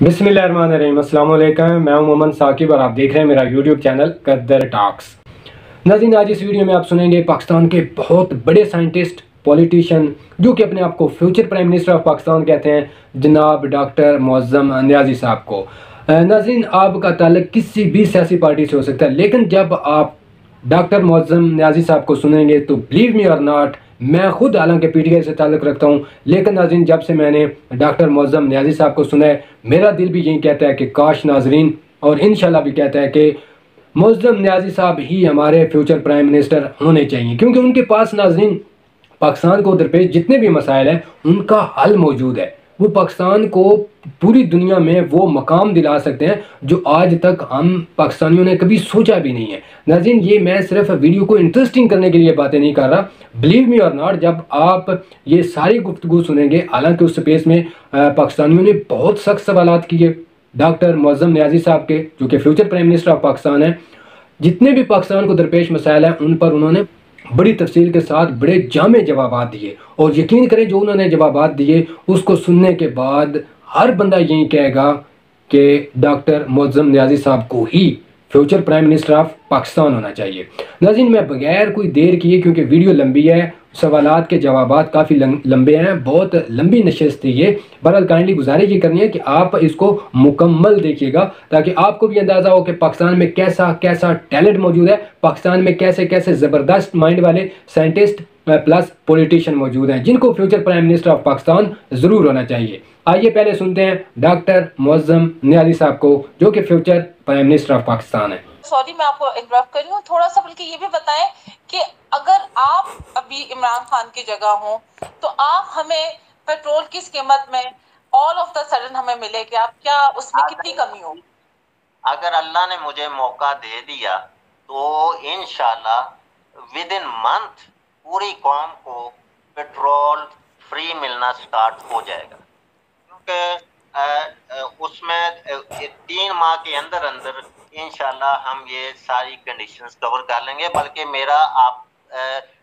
बिस्मिल्लाहिर्रहमानिर्रहीम, अस्सलाम वालेकुम। मैं हूं मोहम्मद साकिब और आप देख रहे हैं मेरा यूट्यूब चैनल कद्दर टॉक्स। नाज़रीन, आज इस वीडियो में आप सुनेंगे पाकिस्तान के बहुत बड़े साइंटिस्ट, पॉलिटिशियन जो कि अपने आप को future prime minister of Pakistan कहते हैं, जनाब डॉक्टर मुअज़्ज़म नियाज़ी साहब को। नाज़रीन, आपका ताल्लुक किसी भी सियासी पार्टी से हो सकता है, लेकिन जब आप डॉक्टर मुअज़्ज़म नियाज़ी साहब को सुनेंगे तो बिलीव मी और नॉट, मैं खुद हालांकि पीटीआई से ताल्लुक़ रखता हूँ, लेकिन नाज़रीन जब से मैंने डॉक्टर मुअज़्ज़म नियाज़ी साहब को सुना है, मेरा दिल भी यही कहता है कि काश नाज़रीन, और इंशाल्लाह भी कहता है कि मुअज़्ज़म नियाज़ी साहब ही हमारे फ्यूचर प्राइम मिनिस्टर होने चाहिए, क्योंकि उनके पास नाज़रीन पाकिस्तान को दरपेश जितने भी मसाइल हैं उनका हल मौजूद है। वो पाकिस्तान को पूरी दुनिया में वो मकाम दिला सकते हैं जो आज तक हम पाकिस्तानियों ने कभी सोचा भी नहीं है। नाज़रीन, ये मैं सिर्फ वीडियो को इंटरेस्टिंग करने के लिए बातें नहीं कर रहा, बिलीव मी और नॉट, जब आप ये सारी गुफ्तगू सुनेंगे, हालांकि उस स्पेस में पाकिस्तानियों ने बहुत सख्त सवालात किए डॉक्टर मुअज़्ज़म नियाज़ी साहब के, जो कि future prime minister of Pakistan है। जितने भी पाकिस्तान को दरपेश मसाइल हैं उन पर उन्होंने बड़ी तफसील के साथ बड़े जामे जवाबात दिए, और यकीन करें जो उन्होंने जवाबात दिए उसको सुनने के बाद हर बंदा यही कहेगा कि डॉक्टर मुअज़्ज़म नियाज़ी साहब को ही future prime minister of Pakistan होना चाहिए। नाज़रीन, मैं बगैर कोई देर किए, क्योंकि वीडियो लंबी है, सवालात के जवाबात काफ़ी लंबे हैं, बहुत लंबी नशिस्त थी ये, बहरहाल काइंडली गुजारिश ये करनी है कि आप इसको मुकम्मल देखिएगा ताकि आपको भी अंदाज़ा हो कि पाकिस्तान में कैसा कैसा टैलेंट मौजूद है, पाकिस्तान में कैसे कैसे ज़बरदस्त माइंड वाले साइंटिस्ट प्लस पॉलिटिशियन मौजूद हैं जिनको future prime minister of Pakistan ज़रूर होना चाहिए। आइए पहले सुनते हैं डॉक्टर मुअज़्ज़म नियाज़ी साहब को, जो कि future prime minister of Pakistan है। सॉरी, मैं आपको इंटरप्ट कर रही हूँ थोड़ा सा, बल्कि ये भी बताएं कि अगर आप अभी इमरान खान की जगह हो तो आप हमें पेट्रोल की कीमत में ऑल ऑफ द सडन हमें मिलेगी, आप क्या उसमें कितनी कमी होगी? अगर अल्लाह ने मुझे मौका दे दिया तो इंशाल्लाह विद इन मंथ पूरी कौम को पेट्रोल फ्री मिलना स्टार्ट हो जाएगा, क्योंकि उसमें 3 माह के अंदर अंदर इंशाल्लाह हम ये सारी कंडीशंस कवर कर लेंगे। बल्कि मेरा आप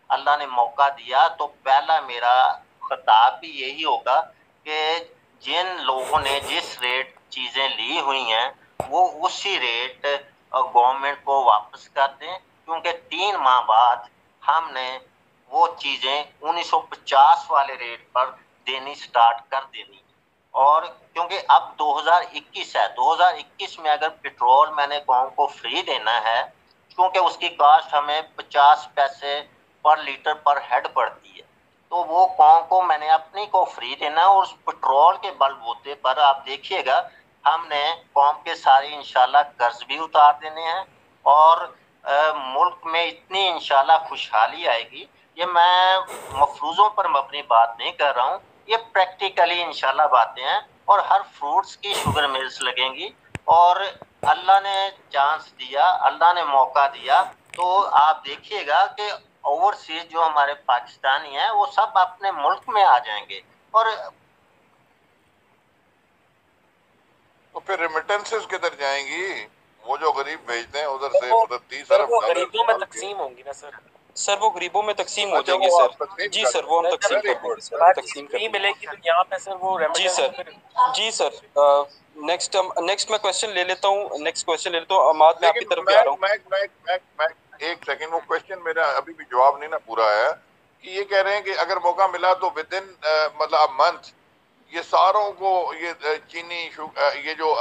अल्लाह ने मौका दिया तो पहला मेरा खिताब भी यही होगा कि जिन लोगों ने जिस रेट चीज़ें ली हुई हैं वो उसी रेट गवर्नमेंट को वापस कर दें, क्योंकि 3 माह बाद हमने वो चीज़ें 1950 वाले रेट पर देनी स्टार्ट कर देनी। और क्योंकि अब 2021 है, 2021 में अगर पेट्रोल मैंने कौम को फ्री देना है, क्योंकि उसकी कास्ट हमें 50 पैसे पर लीटर पर हेड पड़ती है, तो वो कौम को मैंने अपनी को फ्री देना है। और उस पेट्रोल के बलबूते पर आप देखिएगा हमने कौम के सारे इंशाल्लाह कर्ज भी उतार देने हैं, और मुल्क में इतनी इंशाल्लाह खुशहाली आएगी। ये मैं मफरूज़ों पर अपनी बात नहीं कर रहा हूँ, ये प्रैक्टिकली इंशाल्लाह बातें हैं। और हर फ्रूट्स की शुगर मिल्स लगेंगी, और अल्लाह ने चांस दिया, अल्लाह ने मौका दिया, तो आप देखिएगा कि ओवरसीज जो हमारे पाकिस्तानी हैं वो सब अपने मुल्क में आ जाएंगे। और तो फिर रेमिटेंसेस किधर जाएंगी? वो जो गरीब भेजते हैं उधर से, मतलब 30 अरब गरीबों में तकसीम होंगी ना सर वो गरीबों में तकसीम हो जाएंगे सर। जी सर, वो हम तकसीम कर देंगे सर, तकसीम कर मिलेगी तो यहाँ पे सर वो जी सर नेक्स्ट मैं क्वेश्चन ले लेता हूँ अमाद, मैं आपकी तरफ भी आ रहा हूँ। मैं एक सेकंड, वो क्वेश्चन मेरा अभी भी जवाब नहीं ना पूरा है कि ये कह रहे हैं कि अगर मौका मिला तो विद इन मतलब मंथ ये सारों को ये चीनी ये जो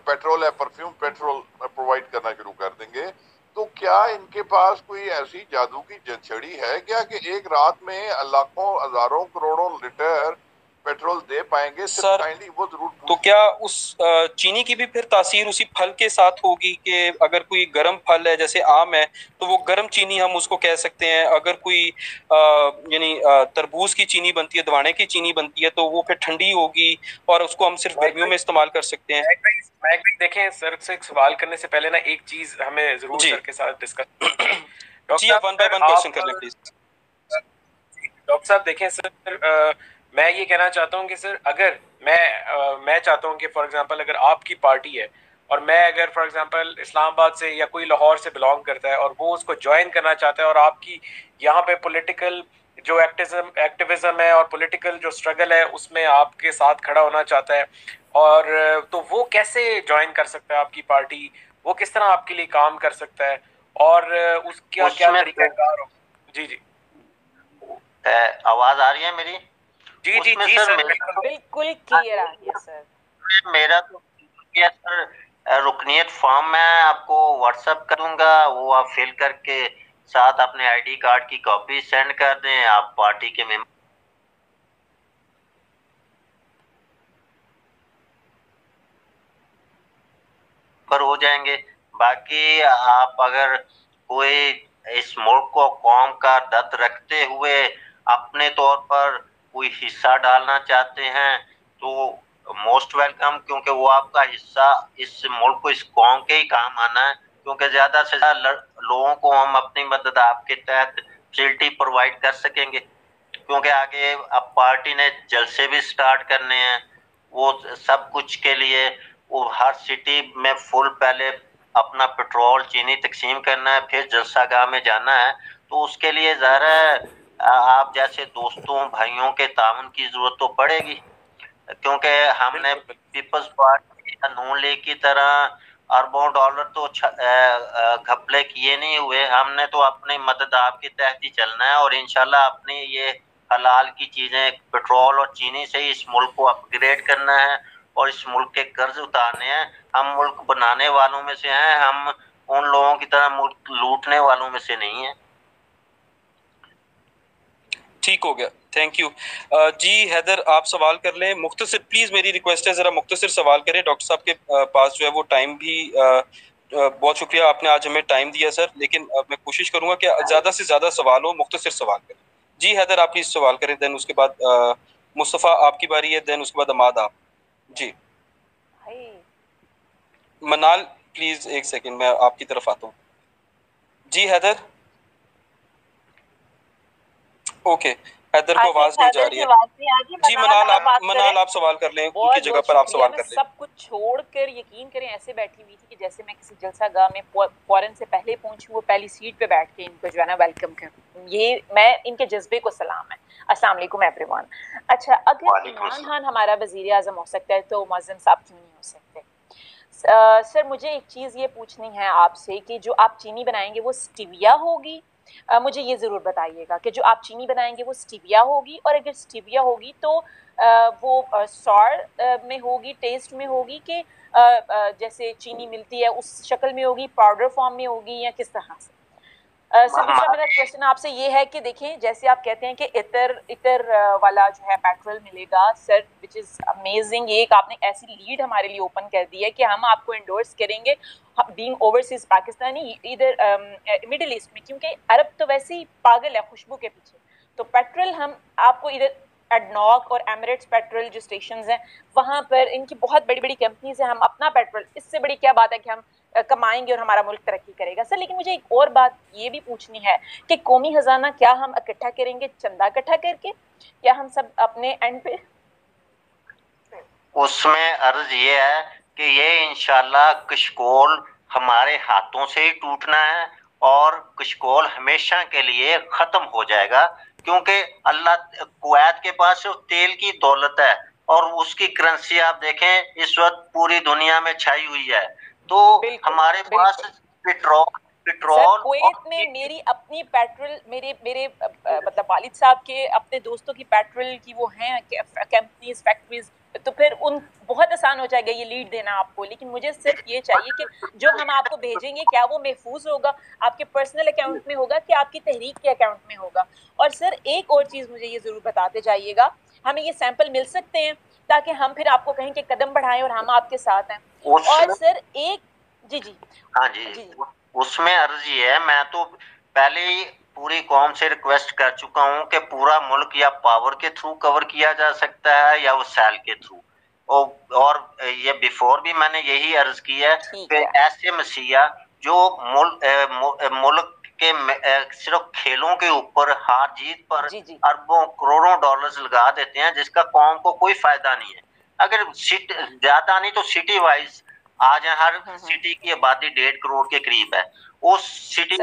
पेट्रोल है, परफ्यूम पेट्रोल प्रोवाइड करना शुरू कर देंगे। तो क्या इनके पास कोई ऐसी जादू की जंछड़ी है क्या कि एक रात में लाखों हजारों करोड़ों लीटर पेट्रोल दे पाएंगे? सर वो जरूर तो क्या उस चीनी की भी फिर तासीर उसी फल के साथ होगी कि अगर कोई गर्म फल है जैसे आम है तो वो गर्म चीनी हम उसको कह सकते हैं, अगर कोई यानी तरबूज की चीनी बनती है, दवाने की चीनी बनती है, तो वो फिर ठंडी होगी और उसको हम सिर्फ गर्मियों में इस्तेमाल कर सकते हैं। देखें सर से सवाल करने से पहले ना एक चीज हमें जरूर सर के साथ डिस्कस जी, आप 1 बाय 1 क्वेश्चन कर लें प्लीज। डॉक्टर साहब देखें सर, मैं ये कहना चाहता हूँ कि सर अगर मैं चाहता हूँ कि फॉर एग्जांपल अगर आपकी पार्टी है और मैं अगर फॉर एग्जांपल इस्लामाबाद से या कोई लाहौर से बिलोंग करता है और वो उसको ज्वाइन करना चाहता है और आपकी यहाँ पे पॉलिटिकल जो एक्टिविज्म है और पॉलिटिकल जो स्ट्रगल है उसमें आपके साथ खड़ा होना चाहता है, और तो वो कैसे ज्वाइन कर सकता है आपकी पार्टी, वो किस तरह आपके लिए काम कर सकता है, और उसका क्या तरीकाकार हो? जी जी आवाज आ रही है मेरी? जी जी उसमें जी सर सर, बिल्कुल क्लियर आ रही है सर। मेरा तो ये सर रुकनीत फॉर्म मैं आपको व्हाट्सएप करूंगा, वो आप फिल करके साथ अपने आईडी कार्ड की कॉपी सेंड कर दें, आप पार्टी के मेंबर हो जाएंगे। बाकी आप अगर कोई इस मुल्क को कौम का दर्द रखते हुए अपने तौर पर कोई हिस्सा डालना चाहते हैं तो मोस्ट वेलकम, क्योंकि वो आपका हिस्सा इस मुल्क को, इस कौम के ही काम आना है। क्योंकि ज्यादा से ज्यादा लोगों को हम अपनी मदद आपके तहत फैसिलिटी प्रोवाइड कर सकेंगे, क्योंकि आगे अब पार्टी ने जलसे भी स्टार्ट करने हैं। वो सब कुछ के लिए वो हर सिटी में फुल पहले अपना पेट्रोल चीनी तकसीम करना है, फिर जलसागाह में जाना है। तो उसके लिए ज़रा आप जैसे दोस्तों भाइयों के ताउन की जरूरत तो पड़ेगी, क्योंकि हमने पीपल्स पार्टी या नून लीग की तरह अरबों डॉलर तो घपले किए नहीं हुए। हमने तो अपनी मदद आपके तहत ही चलना है, और इंशाल्लाह अपनी ये हलाल की चीजें पेट्रोल और चीनी से ही इस मुल्क को अपग्रेड करना है और इस मुल्क के कर्ज उतारने हैं। हम मुल्क बनाने वालों में से हैं, हम उन लोगों की तरह मुल्क लूटने वालों में से नहीं है। ठीक हो गया, थैंक यू। जी हैदर, आप सवाल कर लें मुख्तसर, प्लीज मेरी रिक्वेस्ट है जरा मुख्तसर सवाल करें। डॉक्टर साहब के पास जो है वो टाइम भी बहुत शुक्रिया, आपने आज हमें टाइम दिया सर, लेकिन मैं कोशिश करूंगा कि ज्यादा से ज्यादा सवाल हो, मुख्तसर सवाल करें। जी हैदर, आप प्लीज सवाल करें, देन उसके बाद मुस्तफ़ा आपकी बारी है, देन उसके बाद अमाद आप। जी मनाल प्लीज एक सेकंड, मैं आपकी तरफ आता हूँ। जी हैदर, ओके, हैदर को आवाज नहीं जा रही है। जी मनाल आप सवाल कर लें, उनकी जगह पर आप सवाल कर लें। सब कुछ छोड़कर यकीन करें ऐसे बैठी हुई थी कि जैसे मैं किसी जलसागाह में फौरन से पहले पहुंचूं, वो पहली सीट पे बैठ के इनको जो है ना वेलकम करूं। ये मैं इनके जज्बे को सलाम है। अस्सलाम वालेकुम एवरीवन। अच्छा, अगर इमरान खान हमारा वजीर आज़म हो सकता है तो मुअज्जम साहब क्यों नहीं हो सकते? सर मुझे एक चीज़ ये पूछनी है आपसे कि जो आप चीनी बनाएंगे वो स्टीविया होगी? मुझे ये ज़रूर बताइएगा कि जो आप चीनी बनाएंगे वो स्टीविया होगी, और अगर स्टीविया होगी तो वो सॉर में होगी, टेस्ट में होगी, कि जैसे चीनी मिलती है उस शक्ल में होगी, पाउडर फॉर्म में होगी, या किस तरह से? सर दूसरा मेरा क्वेश्चन आपसे ये है कि देखें, जैसे आप कहते हैं कि इतर वाला जो है पेट्रोल मिलेगा सर, विच इज़ अमेजिंग। ये एक आपने ऐसी लीड हमारे लिए ओपन कर दी है कि हम आपको एंडोर्स करेंगे बीइंग ओवरसीज पाकिस्तानी इधर मिडिल ईस्ट में, क्योंकि अरब तो वैसे ही पागल है खुशबू के पीछे। तो पेट्रोल हम आपको इधर एडनॉक और एमिरेट्स पेट्रोल जो स्टेशंस हैं वहाँ पर इनकी बहुत बड़ी बड़ी कंपनीज हैं, हम अपना पेट्रोल, इससे बड़ी क्या बात है कि हम कमाएंगे और हमारा मुल्क तरक्की करेगा। सर लेकिन मुझे एक और बात ये भी पूछनी है कि कौमी खजाना क्या हम इकट्ठा करेंगे, चंदा इकट्ठा करके, या हम सब अपने एंड पे? उसमें अर्ज ये है कि ये इंशाल्लाह कशकोल हमारे हाथों से ही टूटना है और कशकोल हमेशा के लिए खत्म हो जाएगा, क्योंकि अल्लाह कुवैत के पास तेल की दौलत है और उसकी करेंसी आप देखें इस वक्त पूरी दुनिया में छाई हुई है। तो हमारे पास पेट्रोल कुवैत में मेरी अपनी पेट्रोल, मेरे मतलब वालिद साहब के अपने दोस्तों की पेट्रोल की वो हैं कंपनीज, फैक्ट्रीज, तो फिर उन बहुत आसान हो जाएगा ये लीड देना आपको। लेकिन मुझे सिर्फ ये चाहिए कि जो हम आपको भेजेंगे क्या वो महफूज होगा, आपके पर्सनल अकाउंट में होगा कि आपकी तहरीक के अकाउंट में होगा? और सर एक और चीज़ मुझे ये ज़रूर बताते जाइएगा, हमें ये सैंपल मिल सकते हैं ताकि हम फिर आपको कहें कि कदम बढ़ाएं और हम आपके साथ हैं। और सर एक जी हाँ जी, उसमें अर्ज ये है, मैं तो पहले ही पूरी कौम से रिक्वेस्ट कर चुका हूँ कि पूरा मुल्क या पावर के थ्रू कवर किया जा सकता है या वसाइल के थ्रू, और ये बिफोर भी मैंने यही अर्ज किया है कि ऐसे मसीहा जो मुल्क के सिर्फ खेलों के ऊपर हार जीत पर अरबों करोड़ों डॉलर्स लगा देते हैं, जिसका कौम को कोई फायदा नहीं है। अगर ज्यादा नहीं तो सिटी वाइज आज हर सिटी की आबादी 1.5 करोड़ के करीब है, उस सिटी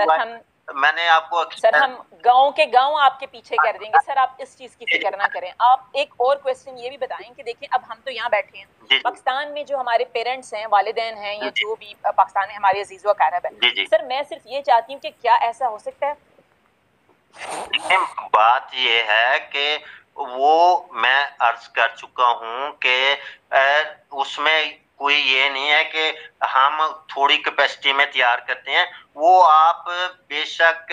मैंने आपको सर हम गांव के गांव आपके पीछे कर देंगे सर, आप इस चीज की फिक्र ना करें। आप एक और क्वेश्चन ये भी बताएं कि देखिए अब हम तो यहाँ बैठे हैं, पाकिस्तान में जो हमारे पेरेंट्स हैं, वालिदैन हैं, या जो भी पाकिस्तान में हमारे अजीज़ व अक़ारब है, सर मैं सिर्फ ये चाहती हूँ कि क्या ऐसा हो सकता है? बात ये है कि वो मैं अर्ज कर चुका हूँ कि उसमें कोई ये नहीं है कि हम थोड़ी कैपेसिटी में तैयार करते हैं। वो आप बेशक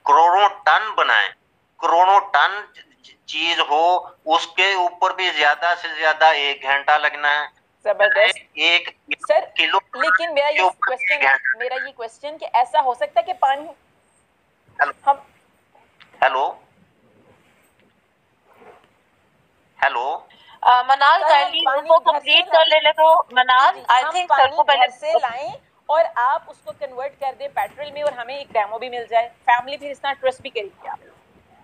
करोड़ों टन बनाएं, करोड़ों टन चीज हो, उसके ऊपर भी ज्यादा से ज्यादा 1 घंटा लगना है। जबरदस्त। एक सर किलो, लेकिन मेरा ये क्वेश्चन कि ऐसा हो सकता है कि पानी हम हेलो मनाल काइंडली उनको कंप्लीट कर लेने दो। मनाल आई थिंक सर को पहले से लाएं और आप उसको कन्वर्ट कर दें पेट्रोल में, और हमें एक डेमो भी मिल जाए। फैमिली फिर इतना ट्रस्ट भी करेगी आप।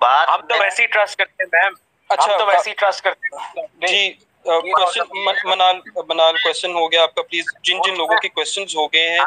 बात हम तो वैसे ही ट्रस्ट करते हैं मैम। अच्छा, हम तो वैसे ही ट्रस्ट करते हैं जी। क्वेश्चन मनाल क्वेश्चन हो गया आपका। प्लीज जिन जिन लोगों के क्वेश्चंस हो गए हैं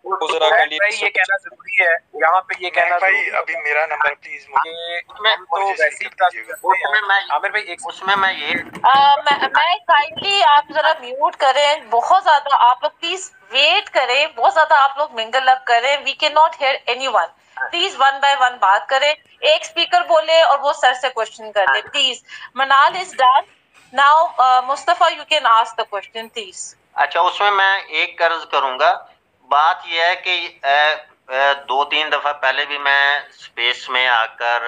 वो जरा काइंडली ये कहना जरूरी है यहाँ पे, ये कहना भाई अभी मेरा नंबर प्लीज तो वैसे ही ट्रस्ट करते हैं। आमिर भाई एक उसमें मैं ये मैं काइंडली आप जरा म्यूट करें, बहुत ज्यादा आप लोग प्लीज वेट करें, बहुत ज्यादा आप लोग मिंगल अप करें। We can not hear anyone. Please one by one बात करें, एक स्पीकर बोले और वो सर से क्वेश्चन कर ले प्लीज। मनाल is done now. Mustafa you can ask the question please. अच्छा, उसमें मैं एक कर्ज करूंगा। बात यह है कि 2-3 दफा पहले भी मैं स्पेस में आकर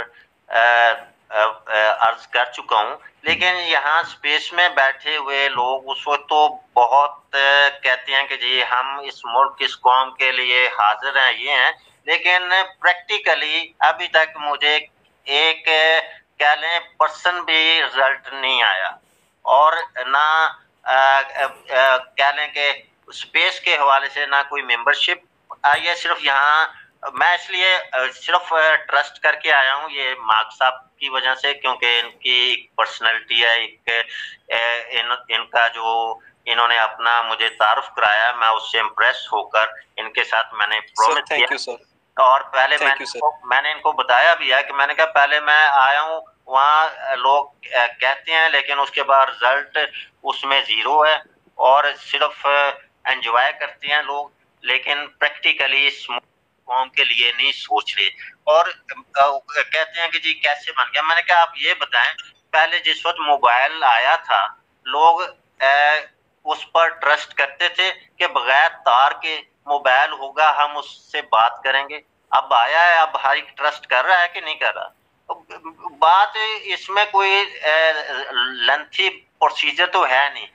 अर्ज कर चुका हूं, लेकिन यहाँ स्पेस में बैठे हुए लोग उस वक्त तो बहुत कहते हैं कि जी हम इस मुल्क इस कौम के लिए हाजिर हैं, ये हैं, लेकिन प्रैक्टिकली अभी तक मुझे एक कह लें परसेंट भी रिजल्ट नहीं आया। और ना कह लें कि स्पेस के हवाले से ना कोई मेंबरशिप आई है। सिर्फ यहाँ मैं इसलिए सिर्फ ट्रस्ट करके आया हूँ ये मार्क साहब की वजह से, क्योंकि इनकी पर्सनैलिटी है, इनका जो इन्होंने अपना मुझे तारुफ कराया, मैं उससे इम्प्रेस होकर इनके साथ मैंने प्रॉमिस किया। और पहले मैंने इनको बताया भी है कि मैंने कहा पहले मैं आया हूँ, वहाँ लोग कहते हैं, लेकिन उसके बाद रिजल्ट उसमें 0 है और सिर्फ एंजॉय करते हैं लोग, लेकिन प्रैक्टिकली इस कौम के लिए नहीं सोच रहे। और कहते हैं कि जी कैसे बन गया। मैंने कहा आप ये बताएं, पहले जिस वक्त मोबाइल आया था लोग उस पर ट्रस्ट करते थे कि बगैर तार के मोबाइल होगा, हम उससे बात करेंगे। अब आया है, अब हर एक ट्रस्ट कर रहा है कि नहीं कर रहा। बात इसमें कोई लेंथी प्रोसीजर तो है नहीं।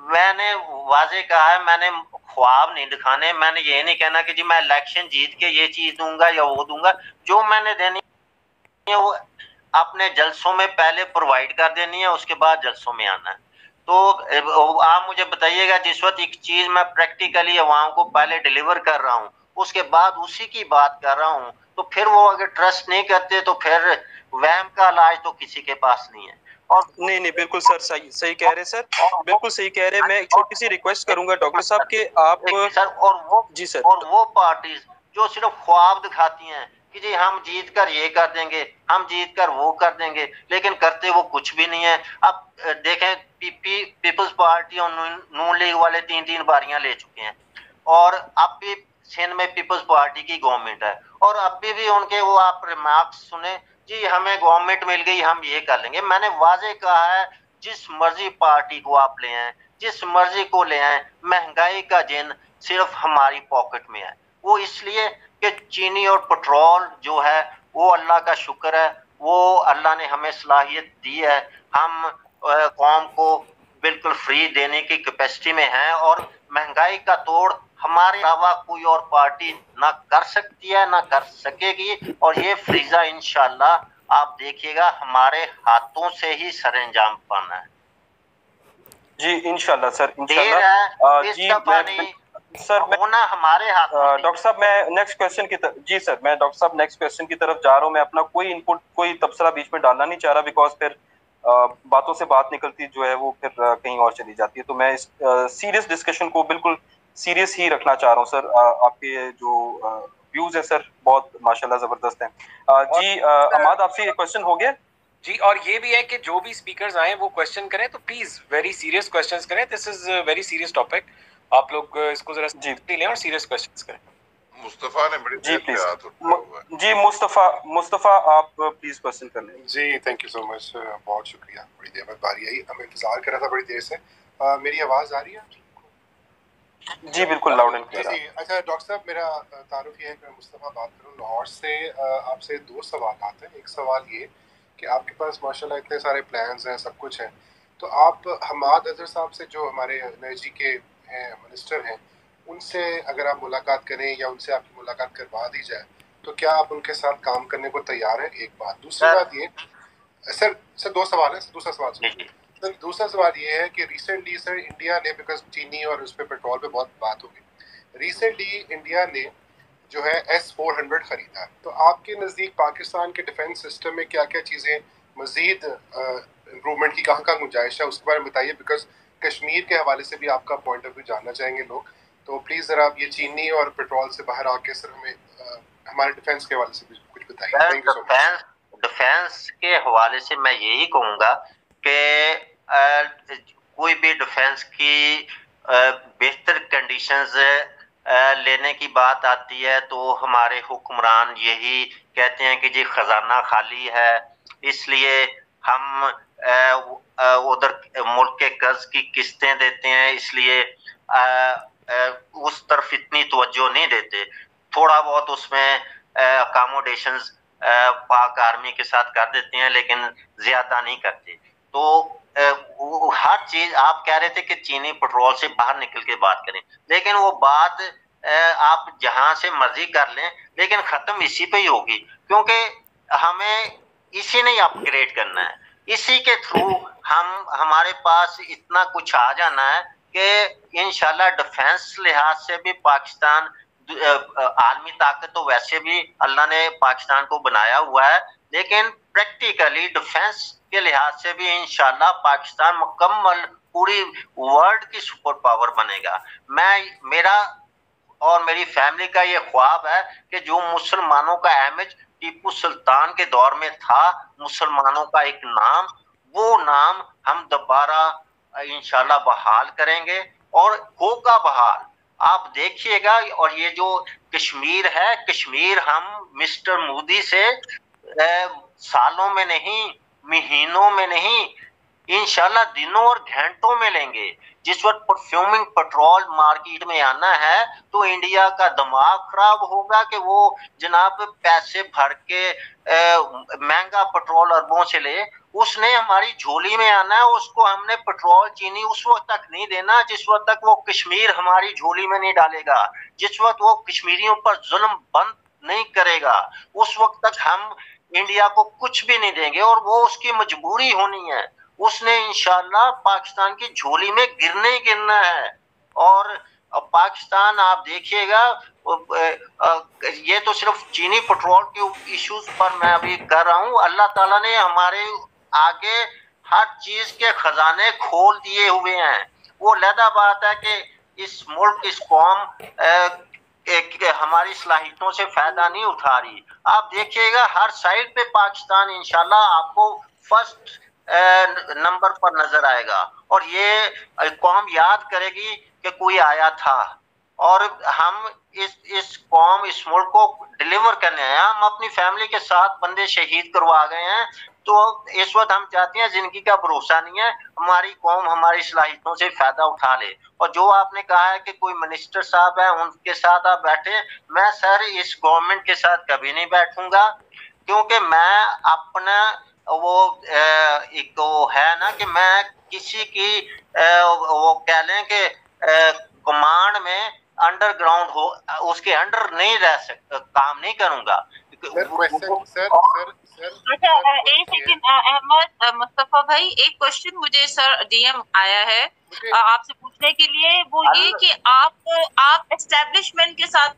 मैंने वाजे कहा है, मैंने ख्वाब नहीं दिखाने, मैंने ये नहीं कहना कि जी मैं इलेक्शन जीत के ये चीज दूंगा या वो दूंगा। जो मैंने देनी है वो अपने जलसों में पहले प्रोवाइड कर देनी है, उसके बाद जलसों में आना है। तो आप मुझे बताइएगा, जिस वक्त एक चीज मैं प्रैक्टिकली अवाम को पहले डिलीवर कर रहा हूँ, उसके बाद उसी की बात कर रहा हूँ, तो फिर वो अगर ट्रस्ट नहीं करते तो फिर वहम का इलाज तो किसी के पास नहीं है। और नहीं बिल्कुल सर, सही कह रहे सर, बिल्कुल सही कह रहे हैं। मैं एक छोटी सी रिक्वेस्ट करूंगा डॉक्टर साहब के आप सर, और वो पार्टीज जो सिर्फ ख्वाब दिखाती हैं कि जी हम जीत कर ये कर देंगे, हम जीत कर वो कर देंगे, लेकिन करते वो कुछ भी नहीं है। अब देखें पीपल्स पार्टी और नून लीग वाले 3-3 बारियां ले चुके हैं, और अब भी सिंध में पीपल्स पार्टी की गवर्नमेंट है, और अभी भी उनके वो आप रिमार्क्स सुने, जी हमें गवर्नमेंट मिल गई हम ये कर लेंगे। मैंने वाजे कहा है, जिस मर्जी पार्टी को आप ले आए, जिस मर्जी को ले आए, महंगाई का जिन सिर्फ हमारी पॉकेट में है। वो इसलिए कि चीनी और पेट्रोल जो है वो अल्लाह का शुक्र है, वो अल्लाह ने हमें सलाहियत दी है, हम कौम को बिल्कुल फ्री देने की कैपेसिटी में है, और महंगाई का तोड़ हमारे अलावा कोई और पार्टी ना कर सकती है ना कर सकेगी। और ये फ्रीजा इंशाल्लाह आप देखिएगा हमारे हाथों से ही सरंजाम पाना है। जी इंशाल्लाह सर, इंशाल्लाह इस दफा नहीं सर, होना हमारे हाथ। डॉक्टर साहब मैं नेक्स्ट क्वेश्चन की तरफ, जी सर मैं डॉक्टर साहब नेक्स्ट क्वेश्चन की तरफ जा रहा हूँ। मैं अपना कोई इनपुट कोई तबसरा बीच में डालना नहीं चाह रहा, बिकॉज फिर बातों से बात निकलती जो है वो फिर कहीं और चली जाती है। तो मैं इस सीरियस डिस्कशन को बिल्कुल सीरियस ही रखना चाह रहा हूँ सर। आपके जो व्यूज है सर, बहुत माशाल्लाह जबरदस्त हैं। जी अमाद, आपसे ये क्वेश्चन हो गया जी। और ये भी है कि जो भी स्पीकर्स आए वो क्वेश्चन करें तो प्लीज वेरी सीरियस क्वेश्चंस करें। This is very serious topic, आप लोग इसको जरा जी लें और सीरियस क्वेश्चंस करें। मुस्तफा ने बड़ी जी देर से प्लीज। हाथ उठाया हुआ है। जी मुस्तफा आप प्लीज क्वेश्चन कर लें। जी थैंक यू सो मच, बहुत शुक्रिया। बड़ी देर बाद बारी आई, मैं इंतजार कर रहा था बड़ी देर से। मेरी आवाज़ आ रही है? जी बिल्कुल लाउड एंड जी क्लियर। जी। अच्छा डॉक्टर साहब, मेरा तारुफ ये है कि मैं मुस्तफ़ा बात करूँ लाहौर से। आपसे दो सवाल आते हैं। एक सवाल ये कि आपके पास माशाल्लाह इतने सारे प्लान्स हैं, सब कुछ है, तो आप हमाद अजहर साहब से, जो हमारे एनर्जी के हैं मिनिस्टर हैं, उनसे अगर आप मुलाकात करें या उनसे आपकी मुलाकात करवा दी जाए तो क्या आप उनके साथ काम करने को तैयार हैं? एक बात। दूसरी बात ये सर दो सवाल है, दूसरा सवाल सुनिए। सर दूसरा सवाल ये है कि रिसेंटली सर इंडिया ने, बिकॉज चीनी और उस पर पेट्रोल पे बहुत बात होगी, रिसेंटली इंडिया ने जो है S-400 खरीदा है। तो आपके नज़दीक पाकिस्तान के डिफेंस सिस्टम में क्या क्या चीज़ें मज़ीद इम्प्रूवमेंट की कहाँ कहाँ गुंजाइश है, उसके बारे में बताइए। बिकॉज कश्मीर के हवाले से भी आपका पॉइंट ऑफ व्यू जानना चाहेंगे लोग। तो प्लीज़ ज़रा आप ये चीनी और पेट्रोल से बाहर आके सर हमें हमारे डिफेंस के हवाले से भी कुछ बताइए। Thank you so much. Defence के हवाले से मैं यही कहूँगा कि कोई भी डिफेंस की बेहतर कंडीशंस लेने की बात आती है तो हमारे हुक्मरान यही कहते हैं कि जी खजाना खाली है, इसलिए हम उधर मुल्क के कर्ज की किस्तें देते हैं, इसलिए उस तरफ इतनी तवज्जो नहीं देते। थोड़ा बहुत उसमें अकोमोडेशंस पाक आर्मी के साथ कर देते हैं, लेकिन ज्यादा नहीं करते। तो हर चीज आप कह रहे थे कि चीनी पेट्रोल से बाहर निकल के बात करें, लेकिन वो बात आप जहां से मर्जी कर लें, लेकिन खत्म इसी पे ही होगी, क्योंकि हमें इसी ने अपग्रेड करना है। इसी के थ्रू हमारे पास इतना कुछ आ जाना है कि इंशाल्लाह डिफेंस लिहाज से भी पाकिस्तान आलमी ताकत तो वैसे भी अल्लाह ने पाकिस्तान को बनाया हुआ है, लेकिन प्रैक्टिकली डिफेंस के लिहाज से भी इंशाल्लाह पाकिस्तान मुकम्मल पूरी वर्ल्ड की सुपर पावर बनेगा। मेरा और मेरी फैमिली का ये ख्वाब है कि जो मुसलमानों का इमेज टीपू सुल्तान के दौर में था, मुसलमानों का एक नाम, वो नाम हम दोबारा इंशाल्लाह बहाल करेंगे और होगा बहाल। आप देखिएगा। और ये जो कश्मीर है, कश्मीर हम मिस्टर मोदी से सालों में नहीं, महीनों में नहीं, इंशाल्लाह दिनों और घंटों में लेंगे। जिस वक्त परफ्यूमिंग पेट्रोल मार्केट में आना है तो इंडिया का दिमाग खराब होगा कि वो जनाब पैसे भर के महंगा पेट्रोल अरबों से ले, उसने हमारी झोली में आना है। उसको हमने पेट्रोल चीनी उस वक्त तक नहीं देना जिस वक्त तक वो कश्मीर हमारी झोली में नहीं डालेगा, जिस वक्त वो कश्मीरियों पर जुल्म बंद नहीं करेगा, उस वक्त तक हम इंडिया को कुछ भी नहीं देंगे। और वो उसकी मजबूरी होनी है, उसने इंशाल्लाह पाकिस्तान की झोली में गिरने ही गिरना है। और पाकिस्तान आप देखिएगा, ये तो सिर्फ चीनी पेट्रोल के इश्यूज पर मैं अभी कर रहा हूँ। अल्लाह ताला ने हमारे आगे हर चीज के खजाने खोल दिए हुए हैं। वो अलग बात है कि इस मुल्क, इस कौम हमारी सलाहियतों से फायदा नहीं उठा रही। आप देखिएगा हर साइड पे पाकिस्तान इंशाल्लाह आपको फर्स्ट नंबर पर नजर आएगा, और ये कौम याद करेगी कि कोई आया था। और हम इस कौम, इस मुल्क को डिलीवर करने आए। हम अपनी फैमिली के साथ बंदे शहीद करवा गए हैं, तो इस वक्त हम चाहते हैं, जिंदगी का भरोसा नहीं है, हमारी कौम हमारी सलाहियतों से फायदा उठा ले। और जो आपने कहा है कि कोई मिनिस्टर साहब है उनके साथ आप बैठे, मैं सर इस गवर्नमेंट के साथ कभी नहीं बैठूंगा, क्योंकि मैं अपना वो एक तो है ना कि मैं किसी की वो कह लें कि कमांड में अंडरग्राउंड हो, उसके अंडर नहीं रह सकता, काम नहीं करूंगा। अच्छा एक सेकंड अहमद मुस्तफा भाई, एक क्वेश्चन मुझे सर डीएम आया है आपसे पूछने के लिए, वो ये कि आप एस्टेब्लिशमेंट के साथ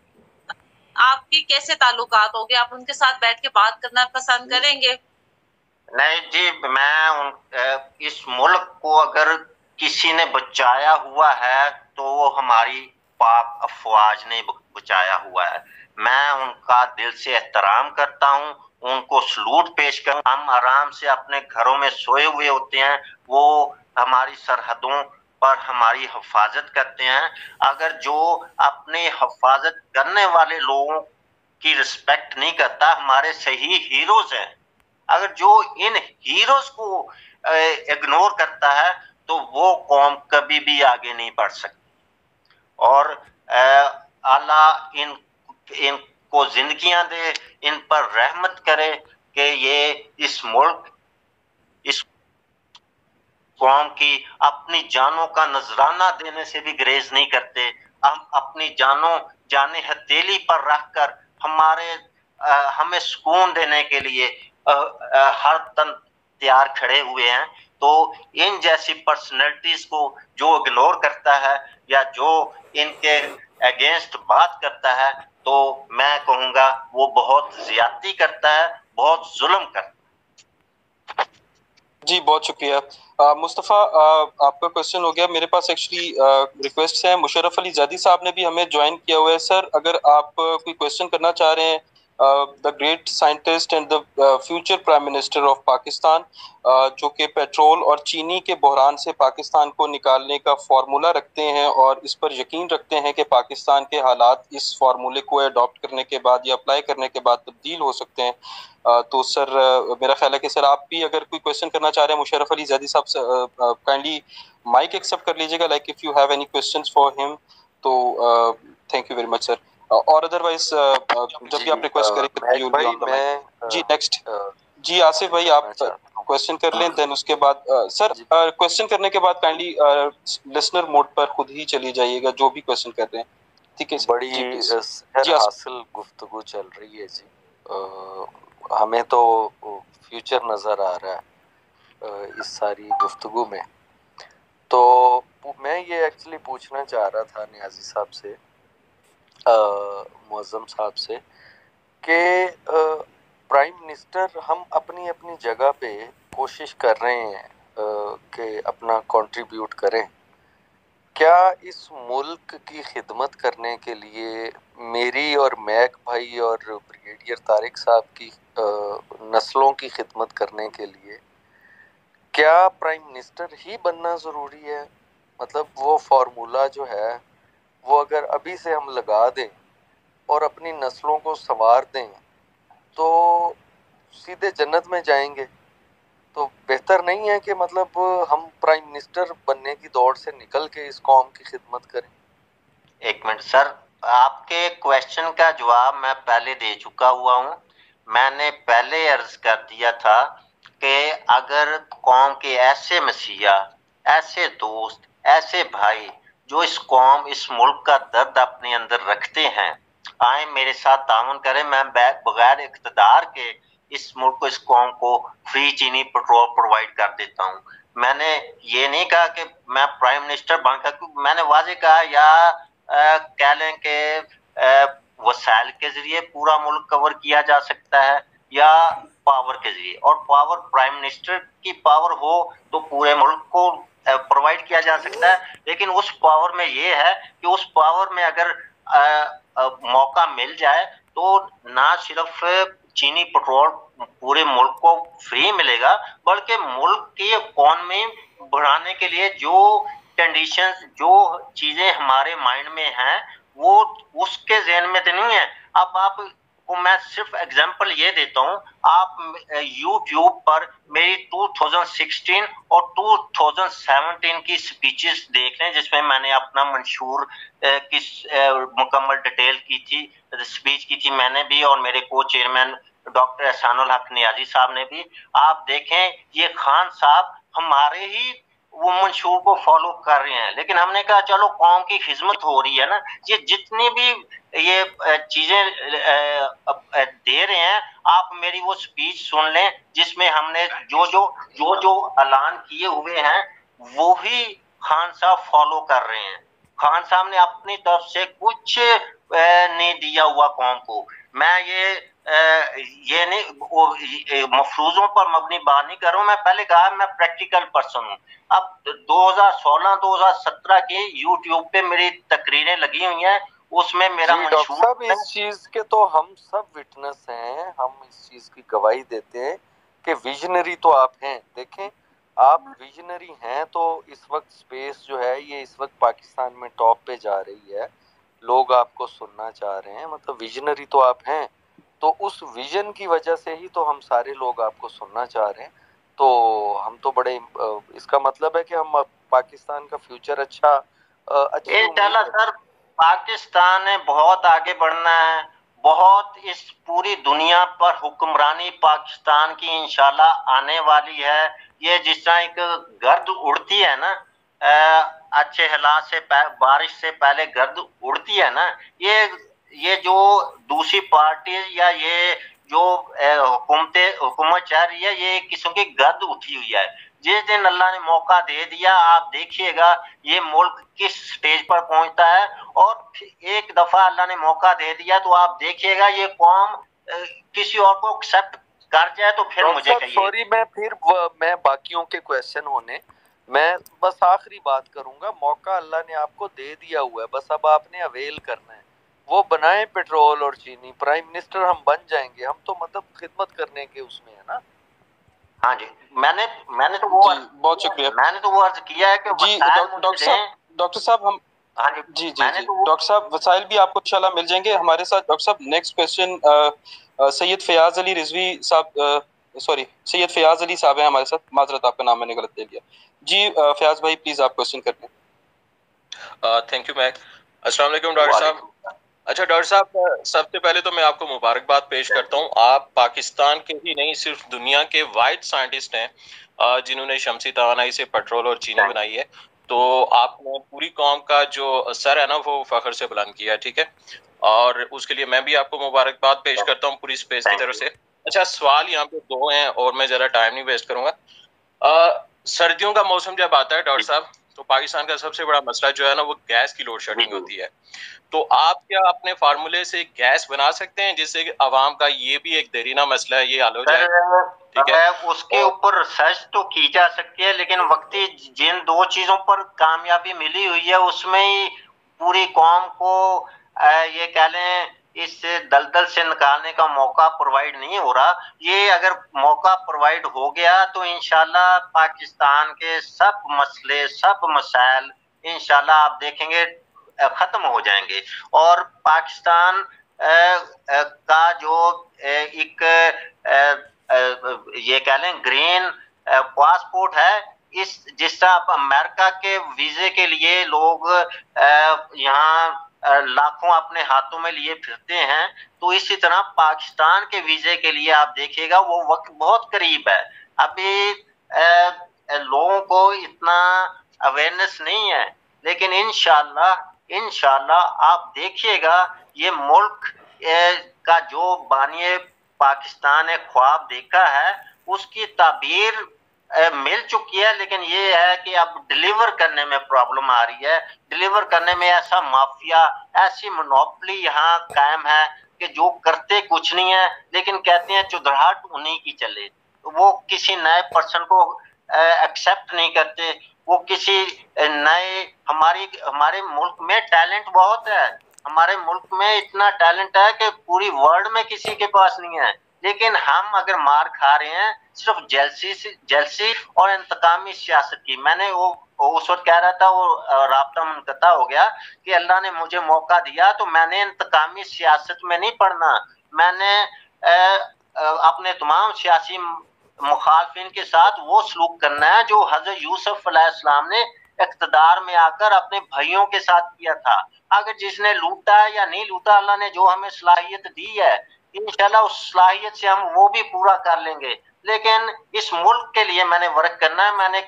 आपकी कैसे ताल्लुकात होंगे? आप उनके साथ बैठ के बात करना पसंद करेंगे? नहीं जी, मैं इस मुल्क को अगर किसी ने बचाया हुआ है तो वो हमारी पाक अफवाज ने बचाया हुआ है। मैं उनका दिल से एहतराम करता हूँ, उनको सलूट पेश कर। हम आराम से अपने घरों में सोए हुए होते हैं, वो हमारी सरहदों पर हमारी हिफाजत करते हैं। अगर जो अपने हिफाजत करने वाले लोगों की रिस्पेक्ट नहीं करता, हमारे सही हीरोज हैं, अगर जो इन हीरोज को इग्नोर करता है तो वो कौम कभी भी आगे नहीं बढ़ सकती। और अल्लाह इनको जिंदगियां दे, इन पर रहमत करे कि ये इस मुल्क, इस कौम की अपनी जानों का नजराना देने से भी गुरेज नहीं करते। हम अपनी जाने हथेली पर रखकर हमें सुकून देने के लिए हर तन तैयार खड़े हुए हैं। तो इन जैसी पर्सनैलिटीज को जो इग्नोर करता है या जो इनके अगेंस्ट बात करता है, तो मैं कहूंगा वो बहुत ज्यादती करता है, बहुत जुल्म करता है। जी बहुत शुक्रिया। मुस्तफ़ा, आपका क्वेश्चन हो गया। मेरे पास एक्चुअली रिक्वेस्ट है, मुशर्रफ अली ज़ैदी साहब ने भी हमें ज्वाइन किया हुआ है। सर, अगर आप कोई क्वेश्चन करना चाह रहे हैं, the great scientist and the future prime minister of Pakistan, जो कि पेट्रोल और चीनी के बहरान से पाकिस्तान को निकालने का फार्मूला रखते हैं और इस पर यकीन रखते हैं कि पाकिस्तान के हालात इस फार्मूले को अडॉप्ट करने के बाद या अप्लाई करने के बाद तब्दील हो सकते हैं, तो सर मेरा ख्याल है कि सर आप भी अगर कोई क्वेश्चन करना चाह रहे हैं मुशर्रफ अली ज़ैदी साहब से, काइंडली माइक एक्सेप्ट कर लीजिएगा, like if you have any questions for him, तो thank you very much sir. और अदरवाइज जब भी आप रिक्वेस्ट करें you will be on the mike. जी नेक्स्ट, जी आसिफ भाई आप क्वेश्चन कर लें, देन उसके बाद सर क्वेश्चन करने के बाद काइंडली लिसनर मोड पर खुद ही चली जाइएगा जो भी क्वेश्चन कर रहे हैं, ठीक है? बड़ी हासिल गुफ्तगू चल रही है जी। हमें तो फ्यूचर नज़र आ रहा है इस सारी गुफ्तगू में। तो मैं ये एक्चुअली पूछना चाह रहा था नियाज़ी साहब से, मुअज़्ज़म साहब से, कि प्राइम मिनिस्टर हम अपनी अपनी जगह पे कोशिश कर रहे हैं कि अपना कंट्रीब्यूट करें। क्या इस मुल्क की खिदमत करने के लिए मेरी और मैक भाई और ब्रिगेडियर तारिक साहब की नस्लों की खिदमत करने के लिए क्या प्राइम मिनिस्टर ही बनना ज़रूरी है? मतलब वो फार्मूला जो है वो अगर अभी से हम लगा दें और अपनी नस्लों को संवार दें तो सीधे जन्नत में जाएंगे। तो बेहतर नहीं है कि मतलब हम प्राइम मिनिस्टर बनने की दौड़ से निकल के इस कौम की खिदमत करें? एक मिनट सर, आपके क्वेश्चन का जवाब मैं पहले दे चुका हुआ हूँ। मैंने पहले अर्ज कर दिया था कि अगर कौम के ऐसे मसीहा, ऐसे दोस्त, ऐसे भाई जो इस कौम, इस मुल्क का दर्द अपने अंदर रखते हैं, आए मेरे साथ ताउन करें। मैं बगैर इक़्तिदार के इस मुल्क को, इस कौम को फ्री चीनी पेट्रोल प्रोवाइड कर देता हूँ। मैंने ये नहीं कहा कि मैं प्राइम मिनिस्टर बनकर, मैंने वाजे कहा या कह लें कि वसाइल के जरिए पूरा मुल्क कवर किया जा सकता है या पावर के जरिए, और पावर प्राइम मिनिस्टर की पावर हो तो पूरे मुल्क को प्रोवाइड किया जा सकता है। लेकिन उस पावर में ये है कि उस पावर में अगर मौका मिल जाए तो ना सिर्फ चीनी पेट्रोल पूरे मुल्क को फ्री मिलेगा, बल्कि मुल्क की इकॉनमी बढ़ाने के लिए जो कंडीशंस, जो चीजें हमारे माइंड में हैं, वो उसके ज़हन में तो नहीं है। अब आप को मैं सिर्फ एग्जांपल ये देता हूँ, आप YouTube पर मेरी 2016 और 2017 की स्पीचेस देख लें, जिसमें मैंने अपना मंशूर की मुकम्मल डिटेल की थी, स्पीच की थी मैंने भी, और मेरे को चेयरमैन डॉक्टर एहसानुल हक नियाजी साहब ने भी। आप देखें, ये खान साहब हमारे ही वो मंशूर को फॉलो कर रहे हैं, लेकिन हमने कहा चलो कौम की खिदमत हो रही है ना, ये जितनी भी ये चीजें दे रहे हैं, आप मेरी वो स्पीच सुन लें जिसमें हमने जो ऐलान किए हुए हैं वो ही खान साहब फॉलो कर रहे हैं। खान साहब ने अपनी तरफ से कुछ नहीं दिया हुआ कौम को। मैं ये ये नहीं मफरूजों पर मबनी बात नहीं कर रहा हूं। मैं पहले कहा मैं प्रैक्टिकल पर्सन हूं। अब 2016-2017 की यूट्यूब पे मेरी तकरीरें लगी हुई हैं, उसमें मेरा जी डॉक्टर साहब, मंशूर इस चीज के तो हम सब विटनेस हैं, हम इस चीज की गवाही देते हैं कि विजनरी तो आप हैं। देखें, आप विजनरी हैं तो इस वक्त स्पेस जो है ये इस वक्त पाकिस्तान में टॉप पे जा रही है, लोग आपको सुनना चाह रहे हैं, मतलब विजनरी तो आप हैं। तो उस विजन की वजह से ही तो हम सारे लोग आपको सुनना चाह रहे हैं। तो हम तो बड़े इसका मतलब है कि हम पाकिस्तान का फ्यूचर अच्छी इंशाल्लाह उम्मीद है। सर, पाकिस्तान ने बहुत आगे बढ़ना है, बहुत इस पूरी दुनिया पर हुक्मरानी पाकिस्तान की इंशाल्लाह आने वाली है। ये जिस तरह एक गर्द उड़ती है ना, अच्छे हालात से बारिश से पहले गर्द उड़ती है ना, ये जो दूसरी पार्टी या ये जो हुकूमत चाह रही है, ये एक किस्म की गर्द उठी हुई है। जिस दिन अल्लाह ने मौका दे दिया, आप देखिएगा ये मुल्क किस स्टेज पर पहुंचता है। और एक दफा अल्लाह ने मौका दे दिया तो आप देखिएगा ये कौम किसी और को एक्सेप्ट कर जाए तो फिर मुझे कहिए। सॉरी, मैं बाकियों के क्वेश्चन होने, मैं बस आखिरी बात करूंगा। मौका अल्लाह ने आपको दे दिया हुआ है, बस अब आपने अवेल करना है। वो बनाए पेट्रोल और चीनी, प्राइम मिनिस्टर हम बन जाएंगे, हम तो मतलब खिदमत करने के उसमें है ना। हाँ जी, मैंने तो वो बहुत शुक्रिया। मैंने तो वो अर्ज किया है कि जी डॉक्टर साहब हम हाँ जी डॉक्टर साहब वसाइल भी आपको इंशाल्लाह मिल जाएंगे हमारे साथ। डॉक्टर साहब नेक्स्ट क्वेश्चन सैयद फयाज अली रिजवी साहब, सॉरी सैयद फयाज अली साहब है हमारे साथ। माजरत, आपका नाम मैंने गलत ले लिया जी। फयाज भाई प्लीज आप क्वेश्चन कर लें। Thank you Mac. अस्सलाम वालेकुम डॉक्टर साहब। अच्छा डॉक्टर साहब, सबसे पहले तो मैं आपको मुबारकबाद पेश करता हूँ। आप पाकिस्तान के ही नहीं सिर्फ दुनिया के वाइड साइंटिस्ट हैं जिन्होंने शमसी तवानाई से पेट्रोल और चीनी बनाई है। तो आपने पूरी कौम का जो सर है ना वो फख्र से बुलंद किया है, ठीक है, और उसके लिए मैं भी आपको मुबारकबाद पेश करता हूँ पूरी स्पेस की तरफ से। अच्छा, सवाल यहाँ पे दो हैं और मैं जरा टाइम नहीं वेस्ट करूंगा। सर्दियों का मौसम जब आता है डॉक्टर साहब, तो पाकिस्तान का सबसे बड़ा मसला जो है ना वो गैस की लोड शेडिंग होती है। तो आप क्या अपने फार्मूले से गैस बना सकते हैं जिससे आवाम का ये भी एक देरीना मसला है ये हल हो जाए? ठीक है, उसके ऊपर रिसर्च तो की जा सकती है, लेकिन वक्ती जिन दो चीजों पर कामयाबी मिली हुई है उसमें ही पूरी कौम को ये कह लें इस दलदल से निकालने का मौका प्रोवाइड नहीं हो रहा। ये अगर मौका प्रोवाइड हो गया तो इंशाल्लाह पाकिस्तान के सब मसले, सब मसाइल इंशाल्लाह आप देखेंगे खत्म हो जाएंगे। और पाकिस्तान का जो एक ये कह लें ग्रीन पासपोर्ट है, इस जिस तरह अमेरिका के वीजे के लिए लोग यहाँ लाखों अपने हाथों में लिए फिरते हैं, तो इसी तरह पाकिस्तान के वीजे के लिए आप देखिएगा वो वक्त बहुत करीब है। अभी लोगों को इतना अवेयरनेस नहीं है, लेकिन इंशाल्लाह आप देखिएगा ये मुल्क का जो बानिए पाकिस्तान ने ख्वाब देखा है उसकी ताबीर मिल चुकी है, लेकिन ये है कि अब डिलीवर करने में प्रॉब्लम आ रही है। डिलीवर करने में ऐसा माफिया, ऐसी मोनोपोली यहाँ कायम है कि जो करते कुछ नहीं है लेकिन कहते हैं चुदराहट उन्हीं की चले। वो किसी नए पर्सन को एक्सेप्ट नहीं करते, वो किसी नए हमारे मुल्क में टैलेंट बहुत है, हमारे मुल्क में इतना टैलेंट है कि पूरी वर्ल्ड में किसी के पास नहीं है, लेकिन हम अगर मार खा रहे हैं सिर्फ जेलसी और इंतकामी सियासत की। मैंने वो उस वक्त कह रहा था, वो राब्ता मुनक़ता हो गया कि अल्लाह ने मुझे मौका दिया तो मैंने इंतकामी सियासत में नहीं पढ़ना, मैंने अपने तमाम सियासी मुखालफिन के साथ वो सलूक करना है जो हजरत यूसुफ अलैहिस्सलाम ने इक़्तिदार में आकर अपने भाइयों के साथ किया था। अगर जिसने लूटा है या नहीं लूटा, अल्लाह ने जो हमें सलाहियत दी है इंशाल्लाह उस सलाहियत से हम वो भी पूरा कर लेंगे। लेकिन इस मुल्क के लिए मैंने वर्क करना है, मैंने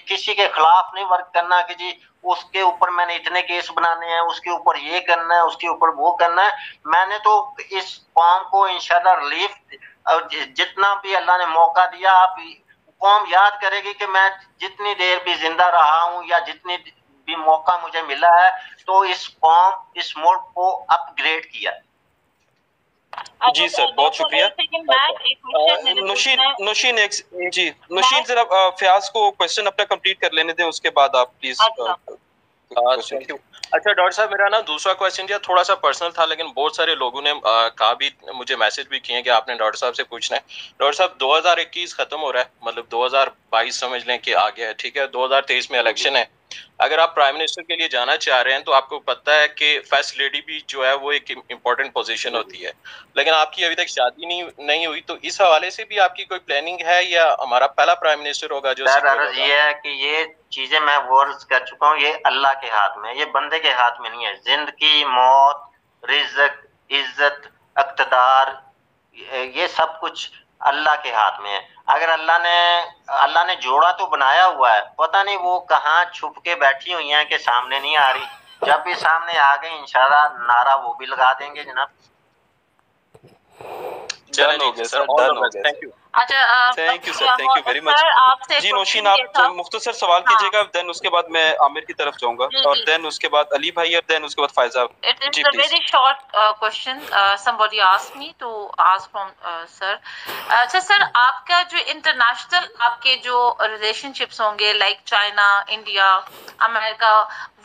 किसी के खिलाफ नहीं वर्क करना कि जी उसके ऊपर मैंने इतने केस बनाने हैं, उसके ऊपर ये करना है, उसके ऊपर वो करना है। मैंने तो इस कौम को इंशाल्लाह रिलीफ, जितना भी अल्लाह ने मौका दिया, आप कौम याद करेगी कि मैं जितनी देर भी जिंदा रहा हूँ या जितनी भी मौका मुझे मिला है तो इस कौम, इस मुल्क को अपग्रेड किया। जी सर, बहुत शुक्रिया। नौशीन नौशीन जरा फयाज को क्वेश्चन अपना कंप्लीट कर लेने दें, उसके बाद आप प्लीज थैंक यू। अच्छा डॉक्टर साहब, मेरा ना दूसरा क्वेश्चन जो थोड़ा सा पर्सनल था, लेकिन बहुत सारे लोगों ने कहा भी, मुझे मैसेज भी किए कि आपने डॉक्टर साहब से पूछना है। डॉक्टर साहब 2021 खत्म हो रहा है, मतलब 2022 समझ लें कि आ गया है, ठीक है। 2023 में इलेक्शन है। अगर आप प्राइम मिनिस्टर के लिए जाना चाह रहे हैं तो आपको पता है कि फर्स्ट लेडी भी जो है वो एक इम्पोर्टेंट पोजीशन होती है, लेकिन आपकी अभी तक शादी नहीं हुई, तो इस हवाले से भी आपकी कोई प्लानिंग है या हमारा पहला प्राइम मिनिस्टर होगा जो अर्ज ये है कि ये चीजें मैं वर्ड्स कर चुका हूँ, ये अल्लाह के हाथ में, ये बंदे के हाथ में नहीं है। जिंदगी, मौत, रिज़्क, इज्जत, इक़्तिदार, ये सब कुछ अल्लाह के हाथ में है। अगर अल्लाह ने जोड़ा तो बनाया हुआ है, पता नहीं वो कहाँ छुप के बैठी हुई हैं कि सामने नहीं आ रही। जब भी सामने आ गई इंशाल्लाह नारा वो भी लगा देंगे जनाब। डन हो गया सर, डन हो गया। Thank you. अच्छा, thank you sir, thank you very much. जी नौशीन, आप मुख्तसर सवाल कीजिएगा, देन उसके बाद मैं आमिर की तरफ जाऊंगा, और देन उसके बाद अली भाई, और देन उसके बाद Faiza. It is a very short question. Somebody asked me to ask from sir. अच्छा सर, आपका जो इंटरनेशनल आपके जो रिलेशनशिप्स होंगे लाइक चाइना, इंडिया, अमेरिका,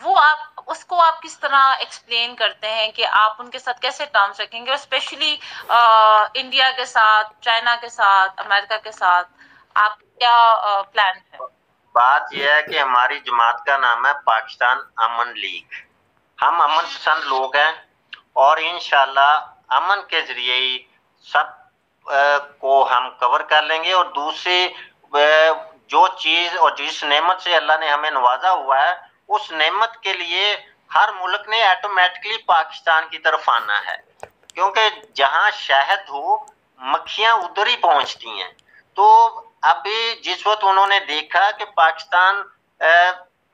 वो आप उसको आप किस तरह एक्सप्लेन करते हैं कि आप उनके साथ कैसे टर्म्स रखेंगे, और स्पेशली इंडिया के साथ, चाइना के साथ, अमेरिका के साथ आप क्या प्लान है? बात यह है कि हमारी जमात का नाम है पाकिस्तान अमन लीग। हम अमन पसंद लोग हैं और इंशाल्लाह अमन के जरिए ही सब को हम कवर कर लेंगे। और दूसरी जो चीज और जिस नेमत से अल्लाह ने हमें नवाजा हुआ है, उस नेमत के लिए हर मुल्क ने ऑटोमेटिकली पाकिस्तान की तरफ आना है, क्योंकि जहां शहद हो मक्खियां उधर ही पहुंचती हैं। तो अभी जिस वक्त उन्होंने देखा कि पाकिस्तान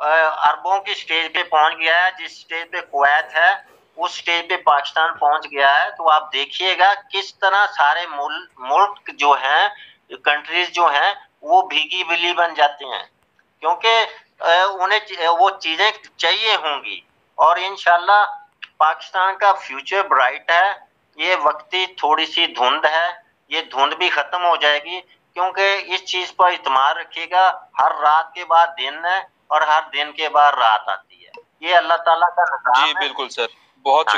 अरबों की स्टेज पे पहुंच गया है, जिस स्टेज पे कुवैत है उस स्टेज पे पाकिस्तान पहुंच गया है, तो आप देखिएगा किस तरह सारे मुल्क जो हैं, कंट्रीज जो हैं, वो भीगी बिल्ली बन जाते हैं, क्योंकि उन्हें वो चीजें चाहिए होंगी। और इंशाल्लाह पाकिस्तान का फ्यूचर ब्राइट है। ये वक्ती थोड़ी सी धुंध है, ये धुंध भी खत्म हो जाएगी, क्योंकि इस चीज पर इत्मीनान रखिएगा, हर रात के बाद दिन है और हर दिन के बाद रात आती है। ये अल्लाह ताला का निज़ाम है। जी बिल्कुल सर, बहुत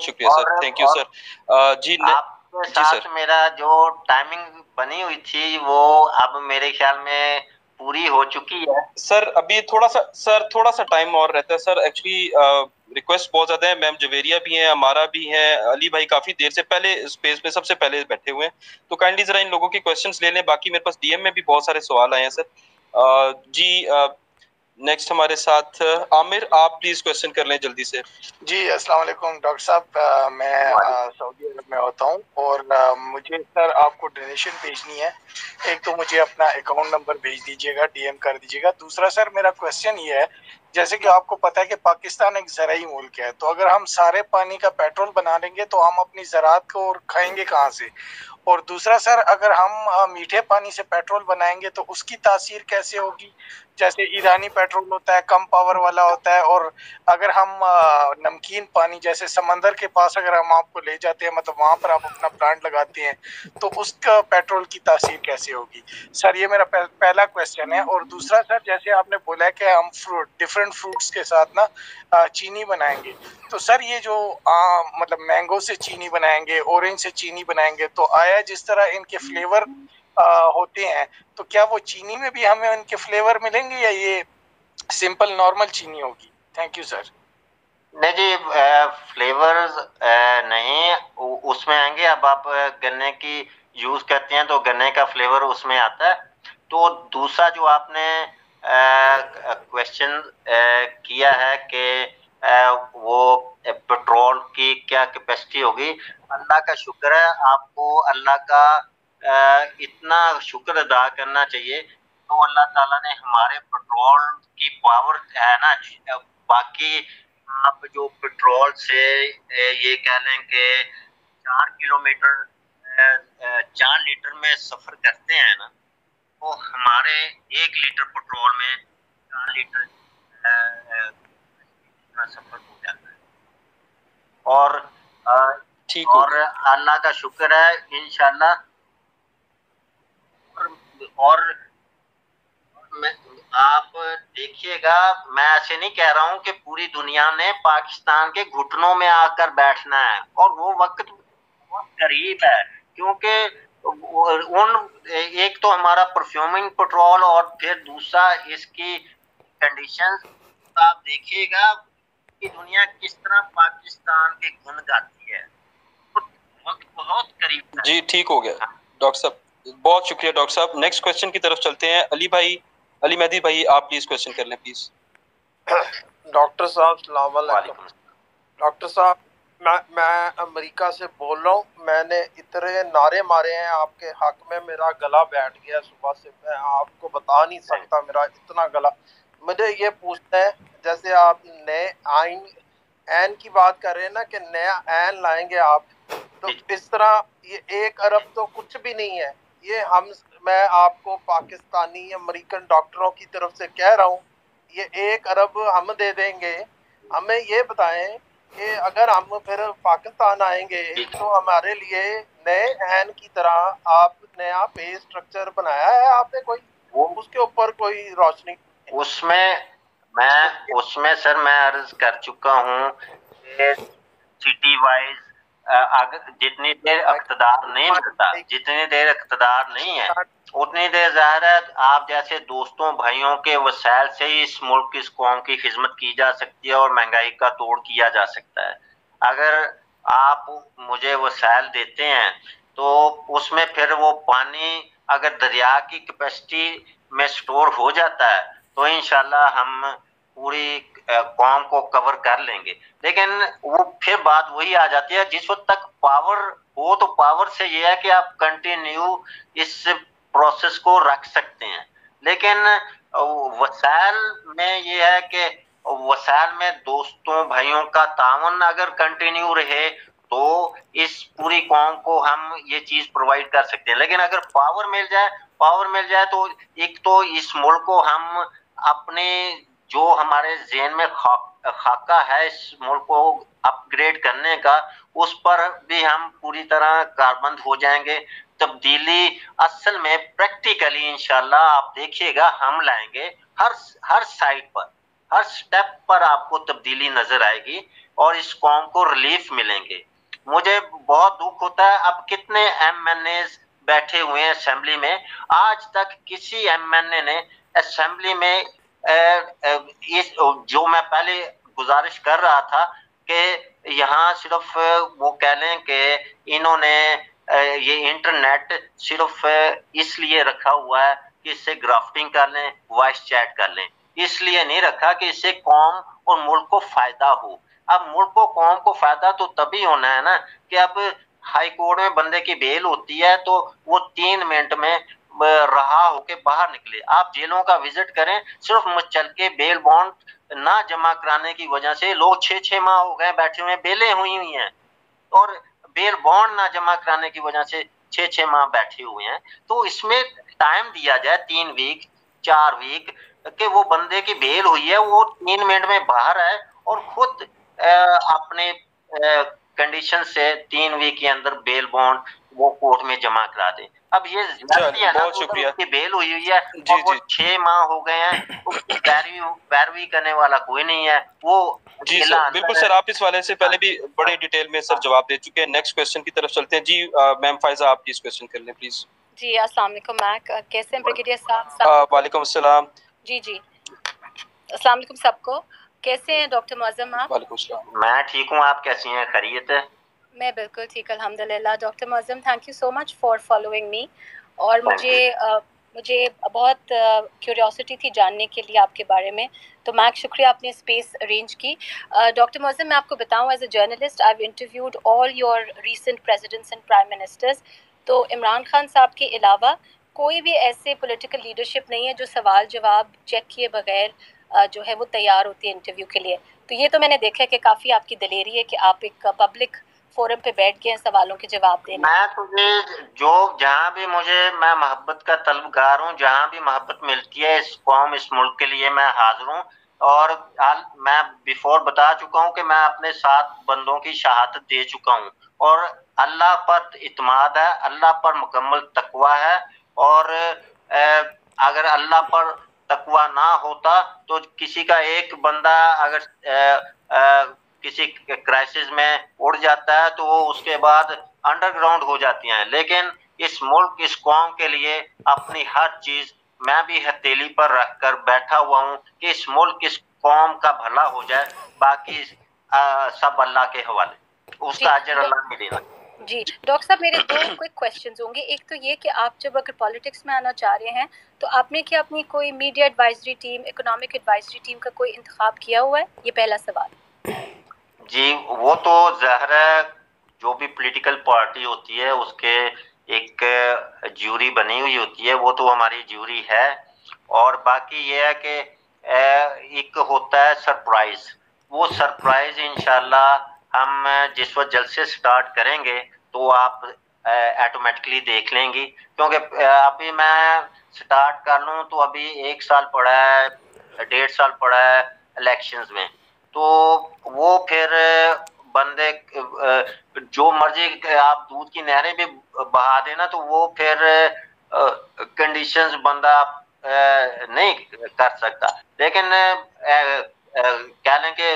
शुक्रिया सर, थैंक यू सर। जी आपके साथ मेरा जो टाइमिंग बनी हुई थी वो अब मेरे ख्याल में पूरी हो चुकी है सर। अभी थोड़ा सा टाइम और रहता है सर। एक्चुअली रिक्वेस्ट बहुत ज्यादा है, मैम जवेरिया भी हैं, हमारा भी है, अली भाई काफी देर से पहले स्पेस पे सबसे पहले बैठे हुए हैं, तो काइंडली जरा इन लोगों के क्वेश्चंस ले लें। बाकी मेरे पास डीएम में भी बहुत सारे सवाल आए हैं सर। जी नेक्स्ट हमारे साथ आमिर, आप प्लीज क्वेश्चन कर लें जल्दी से। जी अस्सलाम वालेकुम डॉक्टर साहब, मैं सऊदी अरब में होता हूँ और मुझे सर आपको डोनेशन भेजनी है। एक तो मुझे अपना अकाउंट नंबर भेज दीजिएगा, डीएम कर दीजिएगा। दूसरा सर मेरा क्वेश्चन ये है, जैसे कि आपको पता है कि पाकिस्तान एक ज़राई मुल्क है, तो अगर हम सारे पानी का पेट्रोल बना लेंगे तो हम अपनी ज़राअत को और खाएंगे कहाँ से? और दूसरा सर, अगर हम मीठे पानी से पेट्रोल बनाएंगे तो उसकी तासीर कैसे होगी? जैसे ईरानी पेट्रोल होता है, कम पावर वाला होता है, और अगर हम नमकीन पानी जैसे समंदर के पास अगर हम आपको ले जाते हैं, मतलब वहाँ पर आप अपना प्लांट लगाते हैं, तो उसका पेट्रोल की तासीर कैसे होगी? सर ये मेरा पहला क्वेश्चन है। और दूसरा सर, जैसे आपने बोला है कि हम डिफरेंट फ्रूट्स के साथ ना चीनी बनाएंगे, तो सर ये जो मतलब मैंगो से चीनी बनाएंगे, ऑरेंज से चीनी बनाएंगे, तो आया जिस तरह इनके फ्लेवर होते हैं, तो क्या वो चीनी में भी हमें उनके फ्लेवर मिलेंगे या ये सिंपल नॉर्मल चीनी होगी? Thank you sir. नहीं जी, फ्लेवर्स नहीं उसमें आएंगे। अब आप गन्ने की यूज करते हैं तो गन्ने का फ्लेवर उसमें आता है। तो दूसरा जो आपने क्वेश्चन किया है कि वो पेट्रोल की क्या कैपेसिटी होगी, अल्लाह का शुक्र है, आपको अल्लाह का इतना शुक्र अदा करना चाहिए। तो अल्लाह ताला ने हमारे पेट्रोल की पावर है ना, बाकी आप जो पेट्रोल से ये कह लें कि 4 किलोमीटर 4 लीटर में सफर करते हैं ना, तो हमारे 1 लीटर पेट्रोल में 4 लीटर सफर हो जाता है। और ठीक हो और गया। अल्लाह का शुक्र है इंशाल्लाह। और आप देखिएगा, मैं ऐसे नहीं कह रहा हूं कि पूरी दुनिया ने पाकिस्तान के घुटनों में आकर बैठना है, और वो वक्त बहुत करीब है, क्योंकि उन एक तो हमारा परफ्यूमिंग पेट्रोल और फिर दूसरा इसकी कंडीशंस, आप देखिएगा कि दुनिया किस तरह पाकिस्तान के गुण गाती है। वक्त बहुत करीब है। जी ठीक हो गया डॉक्टर साहब, बहुत शुक्रिया डॉक्टर साहब। नेक्स्ट क्वेश्चन की तरफ चलते हैं। अली भाई, अली मेहदी भाई, आप प्लीज क्वेश्चन कर लें प्लीज। डॉक्टर साहब सलाम वालेकुम। डॉक्टर साहब, मैं अमेरिका से बोल रहा हूँ। मैंने इतने नारे मारे हैं आपके हक में, मेरा गला बैठ गया सुबह से, मैं आपको बता नहीं सकता मेरा इतना गला। मुझे ये पूछना है, जैसे आप नए आइन ऐन की बात कर रहे हैं ना कि नया ऐन लाएंगे आप, तो इस तरह ये 1 अरब तो कुछ भी नहीं है। ये मैं आपको पाकिस्तानी अमेरिकन डॉक्टरों की तरफ से कह रहा हूँ, ये 1 अरब हम दे देंगे। हमें ये बताएं कि अगर हम फिर पाकिस्तान आएंगे तो हमारे लिए नए ऐन की तरह आप नया पे स्ट्रक्चर बनाया है आपने कोई, उसके ऊपर कोई रोशनी? उसमें सर मैं अर्ज कर चुका हूँ कि सिटी वाइज अगर जितनी देर इक़्तिदार नहीं मिलता, जितनी देर इक़्तिदार नहीं है उतनी देर ज़ाहिर है आप जैसे दोस्तों भाइयों के वसाइल से ही इस मुल्क की, इस कौम की खिदमत की जा सकती है और महंगाई का तोड़ किया जा सकता है। अगर आप मुझे वसाइल देते हैं तो उसमें फिर वो पानी अगर दरिया की कैपेसिटी में स्टोर हो जाता है तो इंशाल्लाह हम पूरी कौम को कवर कर लेंगे। लेकिन वो फिर बात वही आ जाती है, जिस वक्त तक पावर हो तो पावर से ये है कि आप कंटिन्यू इस प्रोसेस को रख सकते हैं, लेकिन वसाइल में ये है कि वसाइल में दोस्तों भाइयों का तावन अगर कंटिन्यू रहे तो इस पूरी कौम को हम ये चीज प्रोवाइड कर सकते हैं। लेकिन अगर पावर मिल जाए तो एक तो इस मुल्क को हम अपने जो हमारे ज़हन में खाका है इस मुल्क को अपग्रेड करने का, उस पर भी हम पूरी तरह कारबंद हो जाएंगे। तब्दीली असल में प्रैक्टिकली इंशाल्लाह आप देखिएगा हम लाएंगे, हर साइड पर, हर स्टेप पर आपको तब्दीली नजर आएगी और इस कौम को रिलीफ मिलेंगे। मुझे बहुत दुख होता है, अब कितने MNA बैठे हुए हैं असेंबली में, आज तक किसी MNA ने असेंबली में इस जो मैं पहले गुजारिश कर रहा था कि यहाँ सिर्फ वो कह लें कि इन्होंने ये इंटरनेट सिर्फ इसलिए रखा हुआ है कि इससे ग्राफ्टिंग कर लें, वॉइस चैट कर लें, इसलिए नहीं रखा कि इससे कौम और मुल्क को फायदा हो। अब मुल्क को कौम को फायदा तो तभी होना है ना कि अब हाई कोर्ट में बंदे की बेल होती है तो वो 3 मिनट में रहा होके बाहर निकले। आप जेलों का विजिट करें, सिर्फ मचल के बेल बॉन्ड ना जमा कराने की वजह से लोग 6-6 माह हो गए बैठे हुए, बेलें हुई हैं, और बेल बॉन्ड ना जमा कराने की वजह से 6-6 माह बैठे हुए हैं। तो इसमें टाइम दिया जाए 3 वीक 4 वीक कि वो बंदे की बेल हुई है वो 3 मिनट में बाहर है और खुद अपने कंडीशन से 3 वीक के अंदर बेल बॉन्ड वो कोर्ट में जमा करा दे। अब ये बहुत शुक्रिया, बेल हुई है और वो 6 माह हो गए हैं, उसकी पैरवी करने वाला कोई नहीं है वो। जी सर, बिल्कुल सर, आप इस वाले से पहले भी बड़े डिटेल में सर जवाब दे चुके हैं। नेक्स्ट क्वेश्चन की तरफ चलते हैं। जी मैम फायजा, आप प्लीज क्वेश्चन कर लें प्लीज। जी अस्सलाम वालेकुम मैक, कैसे हैं ब्रिगेडियर साहब? वालेकुम अस्सलाम। जी अस्सलाम वालेकुम सबको, कैसे हैं डॉक्टर मुअज़्ज़म आप? वालेकुम अस्सलाम। मैं ठीक हूँ, आप कैसी हैं? खैरियत है? मैं बिल्कुल ठीक अल्हम्दुलिल्लाह। Doctor Muazzam, thank you so much for following me. और मुझे बहुत क्यूरियोसिटी थी जानने के लिए आपके बारे में, तो मैक शुक्रिया आपने स्पेस अरेंज की। डॉक्टर मुअज़्ज़म, मैं आपको बताऊं, as a journalist I have interviewed all your recent presidents and prime ministers. तो इमरान खान साहब के अलावा कोई भी ऐसे पॉलिटिकल लीडरशिप नहीं है जो सवाल जवाब चेक किए बगैर जो है वो तैयार होती है इंटरव्यू के लिए। तो ये तो मैंने देखा है कि काफ़ी आपकी दलेरी है कि आप एक पब्लिक फोरम पे बैठ गए हैं सवालों के जवाब देने। मैं तुझे जो जहाँ भी मैं मोहब्बत का तलबगार हूँ, जहाँ भी मोहब्बत मिलती है इस कौम इस मुल्क के लिए मैं हाजिर हूँ। और मैं बिफोर बता चुका हूँ कि मैं अपने 7 बंदों की शहादत दे चुका हूँ और अल्लाह पर इत्मीनान है, अल्लाह पर मुकम्मल तकवा है। और अगर अल्लाह पर तकवा ना होता तो किसी का एक बंदा अगर किसी क्राइसिस में उड़ जाता है तो वो उसके बाद अंडरग्राउंड हो जाती हैं। लेकिन इस मुल्क, इस कौम के लिए अपनी हर चीज मैं भी हथेली पर रखकर बैठा हुआ हूँ कि इस मुल्क, इस कौम का भला हो जाए। बाकी सब अल्लाह के हवाले, उसका अजर अल्लाह नहीं देना। जी डॉक्टर साहब, मेरे 2 क्विक क्वेश्चंस होंगे। एक तो ये कि आप जब अगर पॉलिटिक्स में आना चाह रहे हैं तो आपने क्या अपनी कोई media advisory team, economic advisory team का कोई इंतखाब किया हुआ है? ये पहला सवाल। जी, वो तो ज़ाहिर है जो भी पॉलिटिकल पार्टी होती है उसके एक ज्यूरी बनी हुई होती है, वो तो हमारी ज्यूरी है। और बाकी ये है कि एक होता है सरप्राइज, वो सरप्राइज इंशाल्लाह हम जिस वक्त जलसे स्टार्ट करेंगे तो आप ऑटोमेटिकली देख लेंगी। क्योंकि अभी मैं स्टार्ट कर लूँ तो अभी 1 साल पड़ा है, 1.5 साल पड़ा है इलेक्शंस में, तो वो फिर बंदे जो मर्जी आप दूध की नहरें भी बहा देना तो वो फिर कंडीशंस बंदा नहीं कर सकता। लेकिन कह लें कि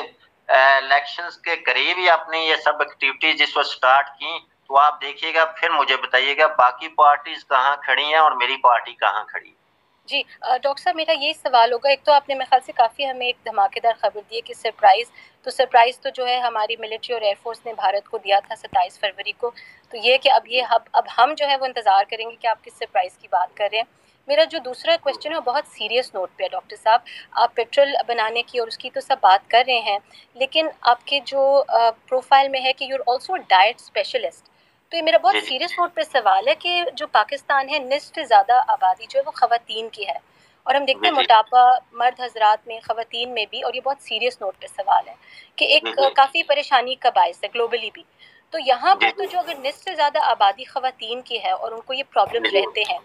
इलेक्शंस के करीब ही अपनी ये सब एक्टिविटीज जिस वक्त स्टार्ट की तो आप देखिएगा, फिर मुझे बताइएगा बाकी पार्टीज कहाँ खड़ी हैं और मेरी पार्टी कहाँ खड़ी है। जी डॉक्टर साहब, मेरा यही सवाल होगा। एक तो आपने मेरे ख्याल से काफ़ी हमें एक धमाकेदार खबर दी है कि सरप्राइज़ तो जो है हमारी मिलिट्री और एयरफोर्स ने भारत को दिया था 27 फरवरी को। तो ये कि अब हम जो है वो इंतज़ार करेंगे कि आप किस सरप्राइज़ की बात कर रहे हैं। मेरा जो दूसरा क्वेश्चन है वो बहुत सीरियस नोट पे है डॉक्टर साहब। आप पेट्रोल बनाने की और उसकी तो सब बात कर रहे हैं, लेकिन आपके जो प्रोफाइल में है कि you are also diet specialist. तो ये मेरा बहुत सीरियस नोट पे सवाल है कि जो पाकिस्तान है, निस्फ से ज़्यादा आबादी जो है वो ख़वातीन की है, और हम देखते हैं मोटापा मर्द हजरात में, ख़वातीन में भी। और ये बहुत सीरियस नोट पे सवाल है कि एक काफ़ी परेशानी का बायस है ग्लोबली भी। तो यहाँ पर तो जो अगर निस्फ से ज़्यादा आबादी ख़वातीन की है और उनको ये प्रॉब्लम्स रहते हैं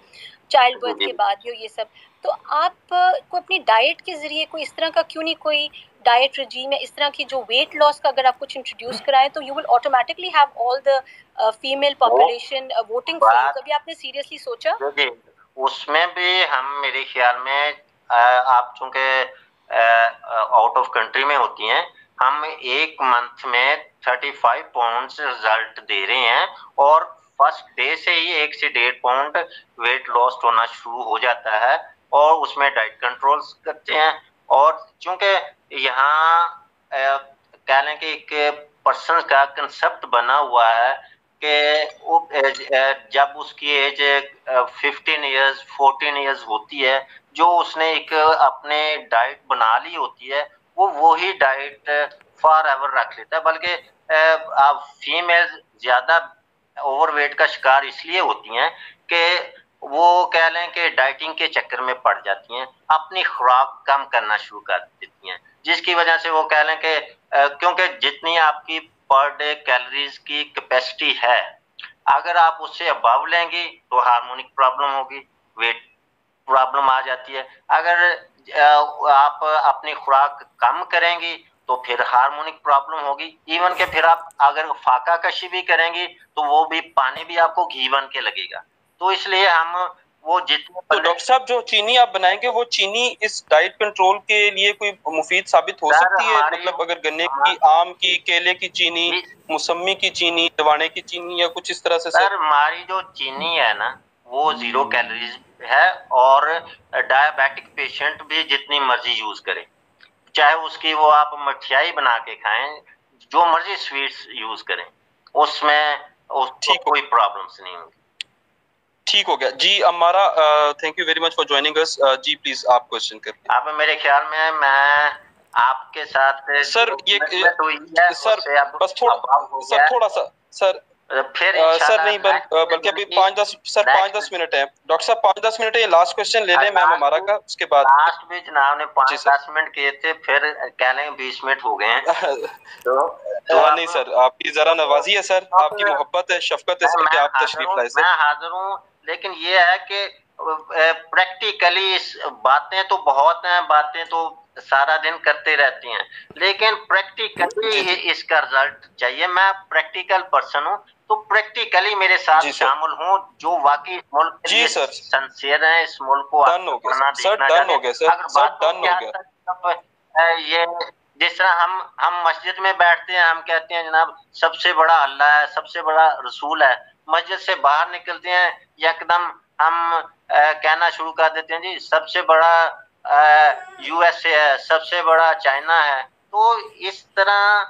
चाइल्ड बर्थ के बाद ये सब, तो आप को अपनी डाइट के ज़रिए कोई इस तरह का क्यों नहीं कोई डाइट रजीम है, इस तरह की जो वेट लॉस का अगर आप कुछ इंट्रोड्यूस कराएं तो you will automatically have all the female population voting for you. कभी आपने सीरियसली सोचा? उसमें भी हम, मेरे ख्याल में आप चूंकि आउट ऑफ कंट्री में होती हैं, हम एक मंथ में 35 पाउंड रिजल्ट दे रहे हैं और फर्स्ट डे से ही 1 से 1.5 पाउंड वेट लॉस होना शुरू हो जाता है और उसमें डाइट कंट्रोल करते हैं। और चूंकि यहाँ कह लें कि एक पर्सन का कंसेप्ट बना हुआ है कि जब उसकी एज 15 ईयर्स 14 ईयर्स होती है, जो उसने एक अपने डाइट बना ली होती है वो वही डाइट फॉर एवर रख लेता है। बल्कि अब फीमेल ज्यादा ओवरवेट का शिकार इसलिए होती हैं कि वो कह लें कि डाइटिंग के चक्कर में पड़ जाती हैं, अपनी खुराक कम करना शुरू कर देती हैं, जिसकी वजह से वो कह लें कि क्योंकि जितनी आपकी पर डे कैलोरीज की कैपेसिटी है, अगर आप उससे अबव लेंगी तो हार्मोनिक प्रॉब्लम होगी, वेट प्रॉब्लम आ जाती है। अगर आप अपनी खुराक कम करेंगी तो फिर हार्मोनिक प्रॉब्लम होगी। इवन के फिर आप अगर फाका कशी भी करेंगी तो वो भी पानी भी आपको घी बन के लगेगा। तो इसलिए हम वो जितने तो डॉक्टर साहब जो चीनी आप बनाएंगे वो चीनी इस डाइट कंट्रोल के लिए कोई मुफीद साबित हो सकती है? मतलब अगर गन्ने की, आम की, केले की चीनी, मौसमी की चीनी, दवाने की चीनी या कुछ इस तरह से? सर हमारी जो चीनी है ना वो 0 कैलोरीज है और डायबिटिक पेशेंट भी जितनी मर्जी यूज करे, चाहे उसकी वो आप मठियाई बना के खाएं, जो मर्जी स्वीट्स यूज करें, उसमें उसको कोई प्रॉब्लम्स नहीं होगी। ठीक हो गया जी। हमारा thank you very much for joining us. जी प्लीज आप क्वेश्चन करिए। आप मेरे ख्याल में मैं आपके साथ सर ये सर बस थोड़ा सा सर फिर सर नहीं बल्कि अभी 5-10 मिनट है डॉक्टर साहब, 5-10 मिनट है। ये लास्ट क्वेश्चन ले लें मैम हमारा का, उसके बाद लास्ट में जनाब ने 5-10 मिनट किए थे, फिर कह लें 20 मिनट हो गए हैं। तो नहीं सर, आपकी जरा नवाजी है सर, आपकी मोहब्बत है, शफकत है सर कि आप तशरीफ लाए सर। मैं हाजिर हूँ, लेकिन ये है कि प्रैक्टिकली बातें तो बहुत हैं, बातें तो सारा दिन करते रहती हैं, लेकिन प्रैक्टिकली इसका रिजल्ट चाहिए। मैं प्रैक्टिकल पर्सन हूँ, तो प्रैक्टिकली मेरे साथ शामिल हूँ, जो वाकई इस मुल्क के लिए सिंसियर है, इस मुल्क को आगे बढ़ना देखना चाहते हैं। अगर बातों की हद तक ये जिस तरह हम मस्जिद में बैठते हैं, हम कहते हैं जनाब सबसे बड़ा अल्लाह है, सबसे बड़ा रसूल है, मस्जिद से बाहर निकलते हैं एकदम हम कहना शुरू कर देते हैं जी सबसे बड़ा यूएसए है, सबसे बड़ा चाइना है। तो इस तरह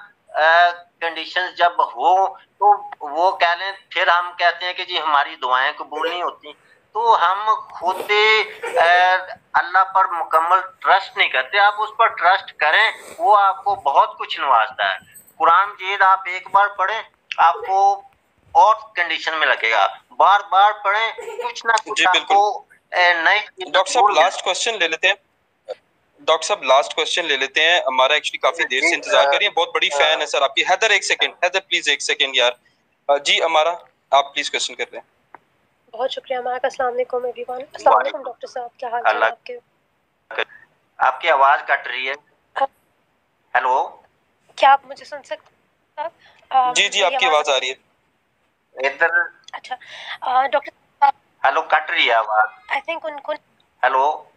कंडीशंस जब हो तो वो कह लें, फिर हम कहते हैं कि जी हमारी दुआएं कबूल नहीं होती। तो हम खुद अल्लाह पर मुकम्मल ट्रस्ट नहीं करते। आप उस पर ट्रस्ट करें, वो आपको बहुत कुछ नवाजता है। कुरान मजीद आप एक बार पढ़ें, आपको और कंडीशन में लगेगा, बार बार पढ़ें, कुछ ना कुछ आपको नई। डॉक्टर साहब लास्ट क्वेश्चन ले लेते हैं, डॉक्टर साहब लास्ट क्वेश्चन ले लेते हैं, हमारा एक्चुअली काफी देर से इंतजार कर रही है, बहुत बड़ी फैन है सर आपकी। हैदर एक सेकंड, हैदर प्लीज एक सेकंड यार। जी हमारा आप प्लीज क्वेश्चन कर रहे हैं। बहुत शुक्रिया हमारा। अस्सलाम वालेकुम एवरीवन। अस्सलाम वालेकुम डॉक्टर साहब, क्या हाल है आपके? आपकी आवाज कट रही है। हेलो, क्या आप मुझे सुन सकते हैं? जी जी आपकी आवाज आ रही है इधर। अच्छा डॉक्टर, हेलो, कट रही है आवाज आई थिंक उनको। हेलो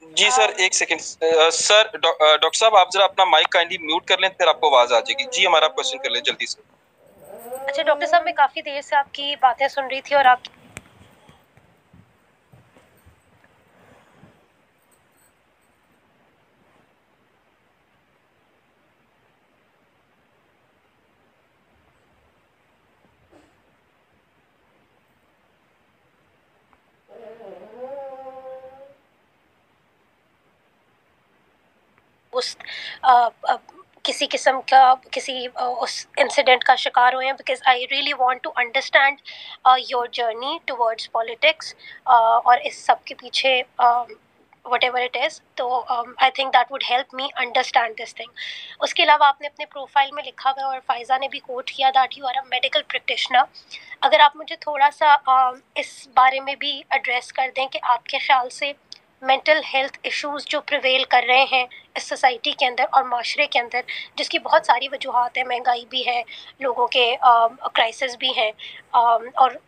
जी सर एक सेकंड सर, डॉक्टर साहब आप जरा अपना माइक काइंडली म्यूट कर लें, फिर आपको आवाज आ जाएगी। जी हमारा क्वेश्चन कर लें जल्दी से। अच्छा डॉक्टर साहब, मैं काफी देर से आपकी बातें सुन रही थी और आप उस किसी किस्म का किसी उस इंसिडेंट का शिकार हुए हैं, because I really want to understand your journey towards politics और इस सब के पीछे whatever it is, तो I think that would help me understand this thing. उसके अलावा आपने अपने प्रोफाइल में लिखा हुआ और फायजा ने भी कोट किया that you are a medical practitioner. अगर आप मुझे थोड़ा सा इस बारे में भी एड्रेस कर दें कि आपके ख्याल से मेंटल हेल्थ इश्यूज़ जो प्रिवेल कर रहे हैं इस सोसाइटी के अंदर और माशरे के अंदर, जिसकी बहुत सारी वजूहात हैं, महंगाई भी है, लोगों के क्राइसिस भी हैं और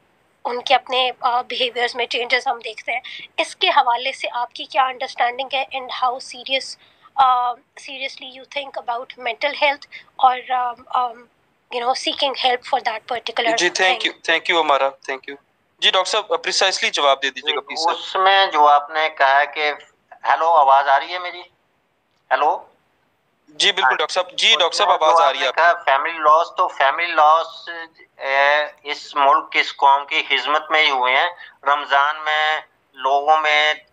उनके अपने बिहेवियर्स में चेंजेस हम देखते हैं, इसके हवाले से आपकी क्या अंडरस्टैंडिंग है and how seriously you think about mental health और you know seeking help for that particular. जी थैंक यू हमारा, थैंक यू। जी डॉक्टर साहब प्रिसाइसली जवाब दे दीजिएगा प्लीज सर। उसमें जो आपने कहा कि हेलो आवाज आ रही है मेरी? हेलो जी बिल्कुल डॉक्टर साहब, जी डॉक्टर साहब आवाज आ रही है आपकी। फैमिली लॉस, तो फैमिली लॉस इस मुल्क की इस कौम की खिदमत में ही हुए हैं। रमजान में लोगों में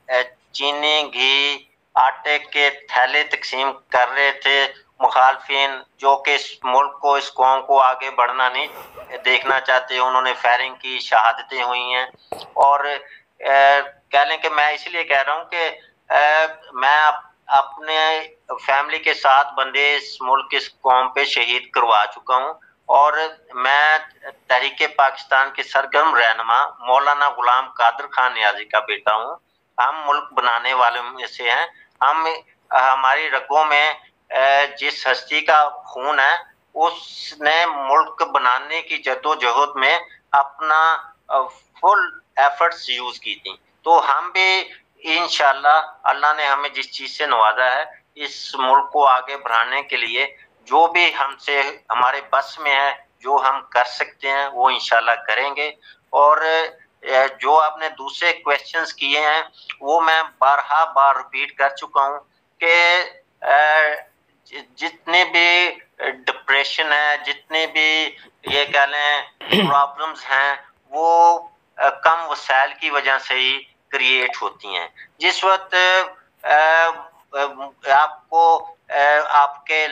चीनी घी आटे के थैले तकसीम कर रहे थे मुखालफिन, जो कि इस मुल्क को इस कौम को आगे बढ़ना नहीं देखना चाहते। उन्होंने फायरिंग की, शहादतें हुई हैं। और कह लें कि मैं इसलिए कह रहा हूँ कि मैं अपने फैमिली के 7 बंदे इस मुल्क इस कौम पे शहीद करवा चुका हूँ और मैं तहरीके पाकिस्तान के सरगर्म रहनुमा मौलाना गुलाम कादर खान नियाजी का बेटा हूँ। हम मुल्क बनाने वालों में से हैं। हमारी रगों में जिस हस्ती का खून है उसने मुल्क बनाने की जद्दोजहद में अपना फुल एफर्ट्स यूज की थी। तो हम भी इंशाल्लाह अल्लाह ने हमें जिस चीज से नवाजा है इस मुल्क को आगे बढ़ाने के लिए जो भी हमसे हमारे बस में है, जो हम कर सकते हैं वो इंशाल्लाह करेंगे। और जो आपने दूसरे क्वेश्चंस किए हैं वो मैं बार रिपीट कर चुका हूँ कि जितने भी डिप्रेशन है, जितने भी ये कह लें प्रॉब्लम्स हैं, वो कम वसाइल की वजह से ही क्रिएट होती हैं। जिस वक्त आपको आपके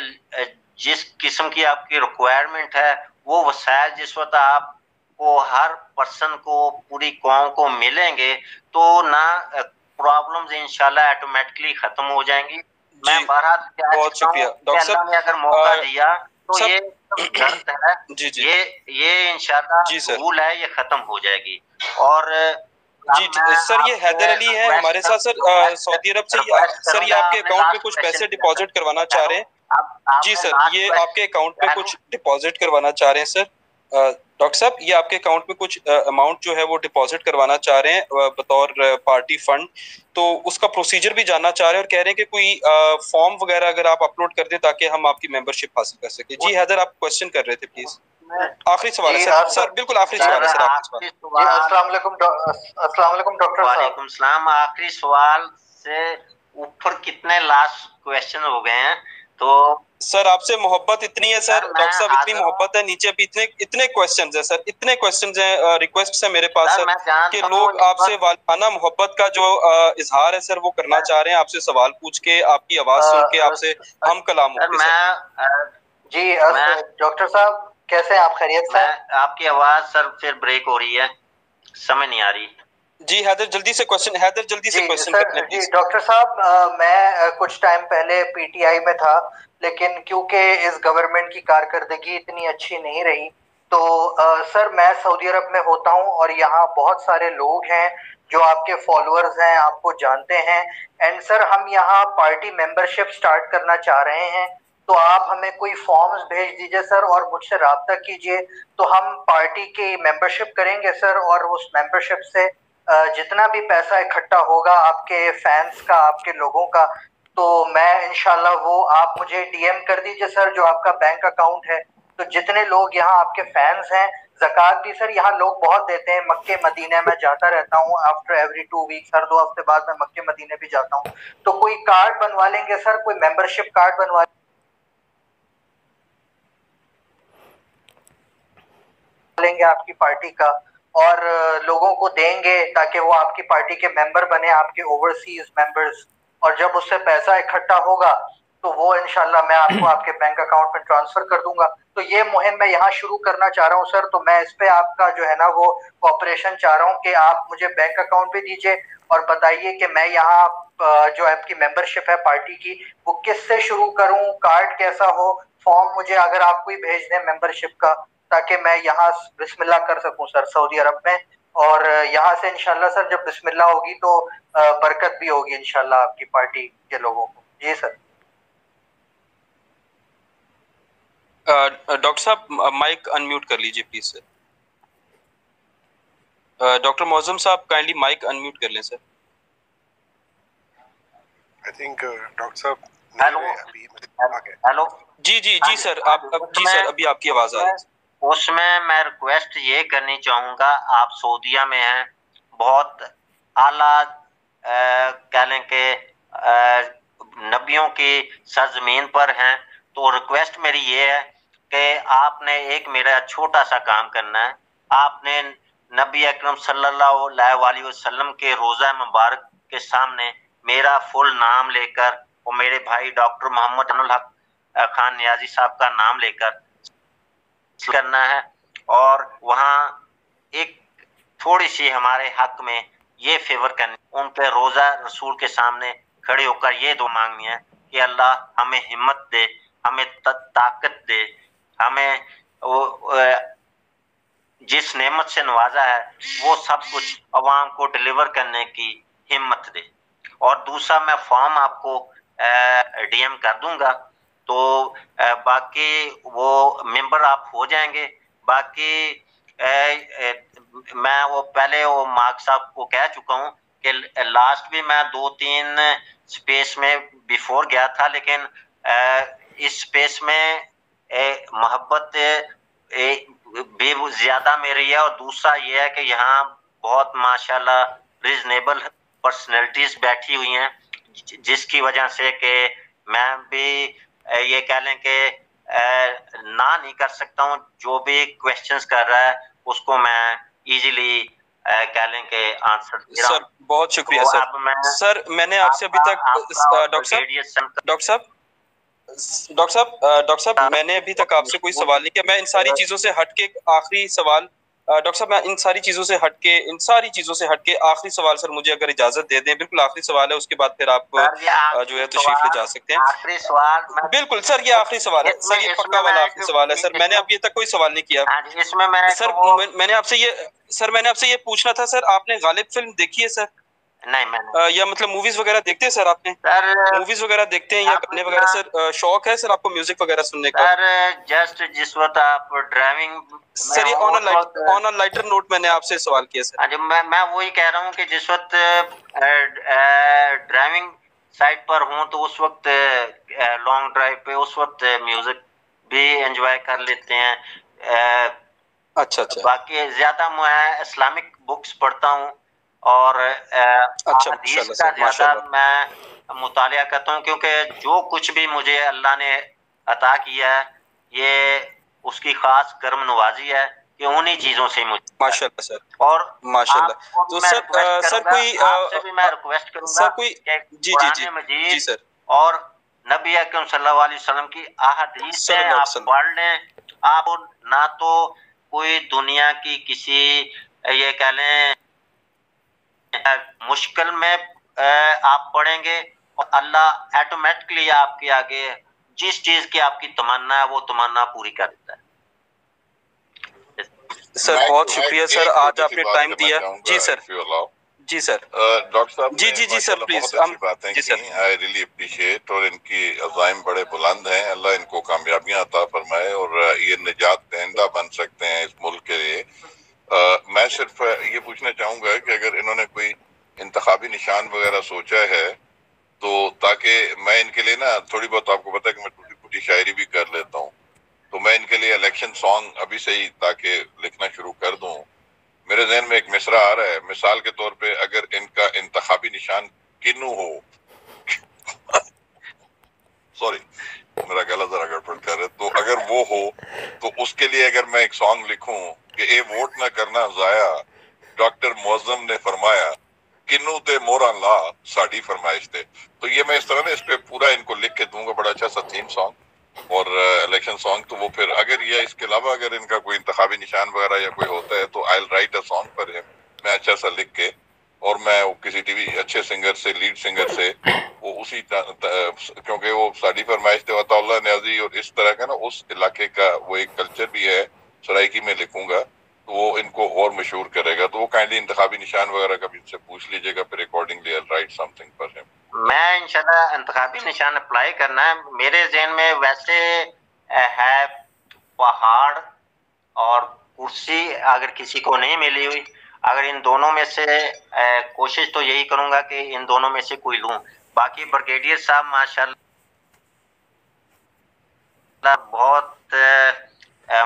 जिस किस्म की आपकी रिक्वायरमेंट है वो वसाइल जिस वक्त आपको हर पर्सन को पूरी कौम को मिलेंगे तो ना प्रॉब्लम्स इंशाल्लाह ऑटोमेटिकली खत्म हो जाएंगी। मैं बहुत शुक्रिया डॉक्टर साहब ने अगर मौका दिया तो ये दर्द है, ये इंशाल्लाह भूल है, ये खत्म हो जाएगी। और जी सर, ये हैदर अली है हमारे साथ सर, सऊदी अरब से। सर ये आपके अकाउंट में कुछ पैसे डिपॉजिट करवाना चाह रहे हैं। जी सर, ये आपके अकाउंट में कुछ डिपॉजिट करवाना चाह रहे हैं सर। डॉक्टर साहब, ये आपके अकाउंट में कुछ अमाउंट जो है वो डिपॉजिट करवाना चाह रहे हैं बतौर पार्टी फंड। तो उसका प्रोसीजर भी जानना चाह रहे हैं और कह रहे हैं कि कोई फॉर्म वगैरह अगर आप अपलोड कर दें ताकि हम आपकी मेंबरशिप हासिल कर सके। जी हैदर, आप क्वेश्चन कर रहे थे प्लीज। आखिरी सवाल है सर। सर बिल्कुल आखिरी सवाल है सर। अस्सलाम वालेकुम डॉक्टर साहब। वालेकुम सलाम। आखिरी सवाल से ऊपर कितने लास्ट क्वेश्चन हो गए हैं? तो सर आपसे मोहब्बत इतनी है सर, डॉक्टर साहब इतनी मोहब्बत है, नीचे भी इतने क्वेश्चंस हैं सर, इतने क्वेश्चंस हैं, रिक्वेस्ट है मेरे पास सर कि लोग आपसे वालिदाना मोहब्बत का जो इजहार है सर वो करना चाह रहे हैं, आपसे सवाल पूछ के, आपकी आवाज सुन के, आपसे हम कलाम हो के सर। जी डॉक्टर साहब कैसे हैं आप? खैरियत से? आपकी आवाज सर फिर ब्रेक हो रही है, समझ नहीं आ रही। जी हैदर जल्दी से क्वेश्चन, हैदर जल्दी से क्वेश्चन करने जी डॉक्टर साहब, मैं कुछ टाइम पहले पीटीआई में था, लेकिन क्योंकि इस गवर्नमेंट की कारकर्दगी इतनी अच्छी नहीं रही, तो सर मैं सऊदी अरब में होता हूं और यहाँ बहुत सारे लोग हैं जो आपके फॉलोअर्स हैं, आपको जानते हैं। एंड सर हम यहाँ पार्टी मेंबरशिप स्टार्ट करना चाह रहे हैं, तो आप हमें कोई फॉर्म्स भेज दीजिए सर और मुझसे रब्ता कीजिए, तो हम पार्टी की मेंबरशिप करेंगे सर। और उस मेंबरशिप से जितना भी पैसा इकट्ठा होगा आपके फैंस का, आपके लोगों का, तो मैं इंशाल्लाह वो आप मुझे डीएम कर दीजिए सर, जो आपका बैंक अकाउंट है। तो जितने लोग यहाँ आपके फैंस हैं, ज़कात भी सर यहाँ लोग बहुत देते हैं। मक्के मदीने में जाता रहता हूँ, आफ्टर एवरी 2 वीक्स, हर 2 हफ्ते बाद मैं मक्के मदीने भी जाता हूँ। तो कोई कार्ड बनवा लेंगे सर, कोई मेंबरशिप कार्ड बनवा लेंगे आपकी पार्टी का और लोगों को देंगे ताकि वो आपकी पार्टी के मेंबर बने, आपके ओवरसीज मेंबर्स। और जब उससे पैसा इकट्ठा होगा तो वो इंशाल्लाह मैं आपको आपके बैंक अकाउंट में ट्रांसफर कर दूंगा। तो ये मुहिम मैं यहाँ शुरू करना चाह रहा हूँ सर। तो मैं इस पे आपका जो है ना वो कोऑपरेशन चाह रहा हूँ कि आप मुझे बैंक अकाउंट भी दीजिए और बताइए कि मैं यहाँ जो आपकी मेंबरशिप है पार्टी की, वो किससे शुरू करूँ, कार्ड कैसा हो, फॉर्म मुझे अगर आप कोई भेज दें मेंबरशिप का, ताकि मैं यहाँ बिस्मिल्लाह कर सकूं सर सऊदी अरब में। और यहाँ से इंशाल्लाह सर जब बिस्मिल्लाह होगी तो बरकत भी होगी इंशाल्लाह आपकी पार्टी के लोगों को। जी सर। डॉक्टर साहब माइक अनम्यूट कर लीजिए प्लीज सर। डॉक्टर मौजम साहब काइंडली माइक अनम्यूट कर लें सर। आई थिंक डॉक्टर साहब हेलो। जी सर, आप जी सर अभी आपकी आवाज आ रही है। उसमें मैं रिक्वेस्ट ये करनी चाहूँगा, आप सऊदीया में हैं, बहुत आला कह लें कि नबियों की सरजमीन पर हैं, तो रिक्वेस्ट मेरी ये है कि आपने एक मेरा छोटा सा काम करना है। आपने नबी अकरम सल्लल्लाहु अलैहि वसल्लम के रोज़ा मुबारक के सामने मेरा फुल नाम लेकर और मेरे भाई डॉक्टर मोहम्मद अनूल हक खान नियाजी साहब का नाम लेकर करना है, और वहाँ एक थोड़ी सी हमारे हक में ये फेवर करनी, उन पे रोज़ा रसूल के सामने खड़े होकर ये दुआ मांगनी है कि अल्लाह हमें हिम्मत दे, हमें ताकत दे, हमें जिस नेमत से नवाजा है वो सब कुछ अवाम को डिलीवर करने की हिम्मत दे। और दूसरा मैं फॉर्म आपको डीएम कर दूंगा, तो बाकी वो मेंबर आप हो जाएंगे। बाकी मैं वो पहले वो मार्क साहब को कह चुका हूँ कि लास्ट भी मैं 2-3 स्पेस में बिफोर गया था, लेकिन इस स्पेस में मोहब्बत भी ज़्यादा मेरी है। और दूसरा ये है कि यहाँ बहुत माशाल्लाह रीजनेबल पर्सनैलिटीज़ बैठी हुई हैं, जिसकी वजह से कि मैं भी ये कह लें कि ना नहीं कर सकता हूँ। जो भी क्वेश्चंस कर रहा है उसको मैं इजीली कह लें कि आंसर दे रहा हूं। सर बहुत शुक्रिया सर। सर मैंने आपसे अभी तक डॉक्टर साहब मैंने अभी तक आपसे कोई सवाल नहीं किया। मैं इन सारी चीजों से हटके आखिरी सवाल डॉक्टर साहब, मैं इन सारी चीजों से हटके आखिरी सवाल सर मुझे अगर इजाजत दे दें, बिल्कुल आखिरी सवाल है, उसके बाद फिर आप जो है तशरीफ ले जा सकते हैं। आखिरी सवाल बिल्कुल सर, ये आखिरी सवाल है सर, ये पक्का वाला आखिरी सवाल है सर। मैंने अभी तक कोई सवाल नहीं किया इसमें। मैं सर मैंने आपसे ये सर मैंने आपसे ये पूछना था सर, आपने गालिब फिल्म देखी है सर? नहीं मैंने या मतलब मूवीज वगैरह देखते हैं सर आपने? सर मूवीज वगैरह देखते हैं या गाने वगैरह सर? शौक है सर आपको म्यूजिक वगैरह सुनने का? सर जस्ट जिस वक्त आप ड्राइविंग सर ये ऑन अ लाइटर नोट मैंने आपसे सवाल किया सर। अच्छा, मैं वही कह रहा हूँ कि जिस वक्त ड्राइविंग साइड पर हूँ तो उस वक्त लॉन्ग ड्राइव पे उस वक्त म्यूजिक भी एंजॉय कर लेते हैं। अच्छा अच्छा। बाकी ज्यादा मैं इस्लामिक बुक्स पढ़ता हूँ और हदीस का ज्यादा मैं मुतालिया करता हूँ, क्योंकि जो कुछ भी मुझे अल्लाह ने अता किया है ये उसकी खास करम नवाजी है कि उन्हीं चीजों से मुझे माशाल्लाह सर। और माशाल्लाह। तो सर कोई आपसे भी मैं रिक्वेस्ट करूंगा सर कोई कुरान मजीद सर और नबी अकरम सल्लल्लाहु अलैहि वसल्लम की अहादीस में आप पढ़ लें। आप ना तो कोई दुनिया की किसी ये कह लें मुश्किल में आप पढ़ेंगे और अल्लाह ऑटोमेटिकली आपके आगे जिस चीज की आपकी तमन्ना है वो तमन्ना पूरी कर देता है। सर बहुत शुक्रिया सर, आज आपने टाइम दिया। जी सर। जी सर। डॉक्टर साहब जी सर प्लीज। बहुत अच्छी बातें की, आई रियली अप्रिशिएट, और इनकी अज़ाइम बड़े बुलंद हैं। अल्लाह इनको कामयाबियां अता फरमाए और ये निजात दहिंदा बन सकते हैं इस मुल्क के लिए। मैं सिर्फ ये पूछना चाहूंगा कि अगर इन्होंने कोई इंतखाबी निशान वगैरह सोचा है तो ताकि मैं इनके लिए ना थोड़ी बहुत, आपको पता है कि मैं टूटी फूटी शायरी भी कर लेता हूँ, तो मैं इनके लिए इलेक्शन सॉन्ग अभी से ही ताकि लिखना शुरू कर दूं। मेरे जहन में एक मिसरा आ रहा है, मिसाल के तौर पे अगर इनका इंतखाबी निशान किन्नू हो सॉरी मेरा गला जरा गड़बड़ कर है, तो अगर वो हो तो उसके लिए अगर मैं एक सॉन्ग लिखूं कि ए वोट ना करना जाया, डॉक्टर मुअज्जम ने फरमाया किन्नू ते मोरा ला साड़ी फरमाइश थे, तो ये मैं इस तरह ना इस पे पूरा इनको लिख के दूंगा, बड़ा अच्छा सा थीम सॉन्ग और इलेक्शन सॉन्ग। तो वो फिर अगर ये इसके अलावा अगर इनका कोई इंतखाबी निशान वगैरह या कोई होता है तो I will write a song for him, मैं अच्छा सा लिख के, और मैं किसी टीवी अच्छे सिंगर से, लीड सिंगर से वो उसी क्योंकि वो साड़ी फरमाइश थे अल्लाह न्याजी और इस तरह का ना उस इलाके का वो एक कल्चर भी है, सराइकी में लिखूंगा तो वो इनको और मशहूर करेगा। तो वो काइंडली इंतखाबी निशान वगैरह का भी इनसे पूछ लीजिएगा, फिर accordingly I will write something for him. मैं इंशाल्लाह इंतखाबी निशान अप्लाई करना है। मेरे ज़हन में वैसे है पहाड़ और कुर्सी, अगर किसी को नहीं मिली हुई, अगर इन दोनों में से कोशिश तो यही करूंगा कि इन दोनों में से कोई लूं। बाकी ब्रिगेडियर साहब माशाल्लाह बहुत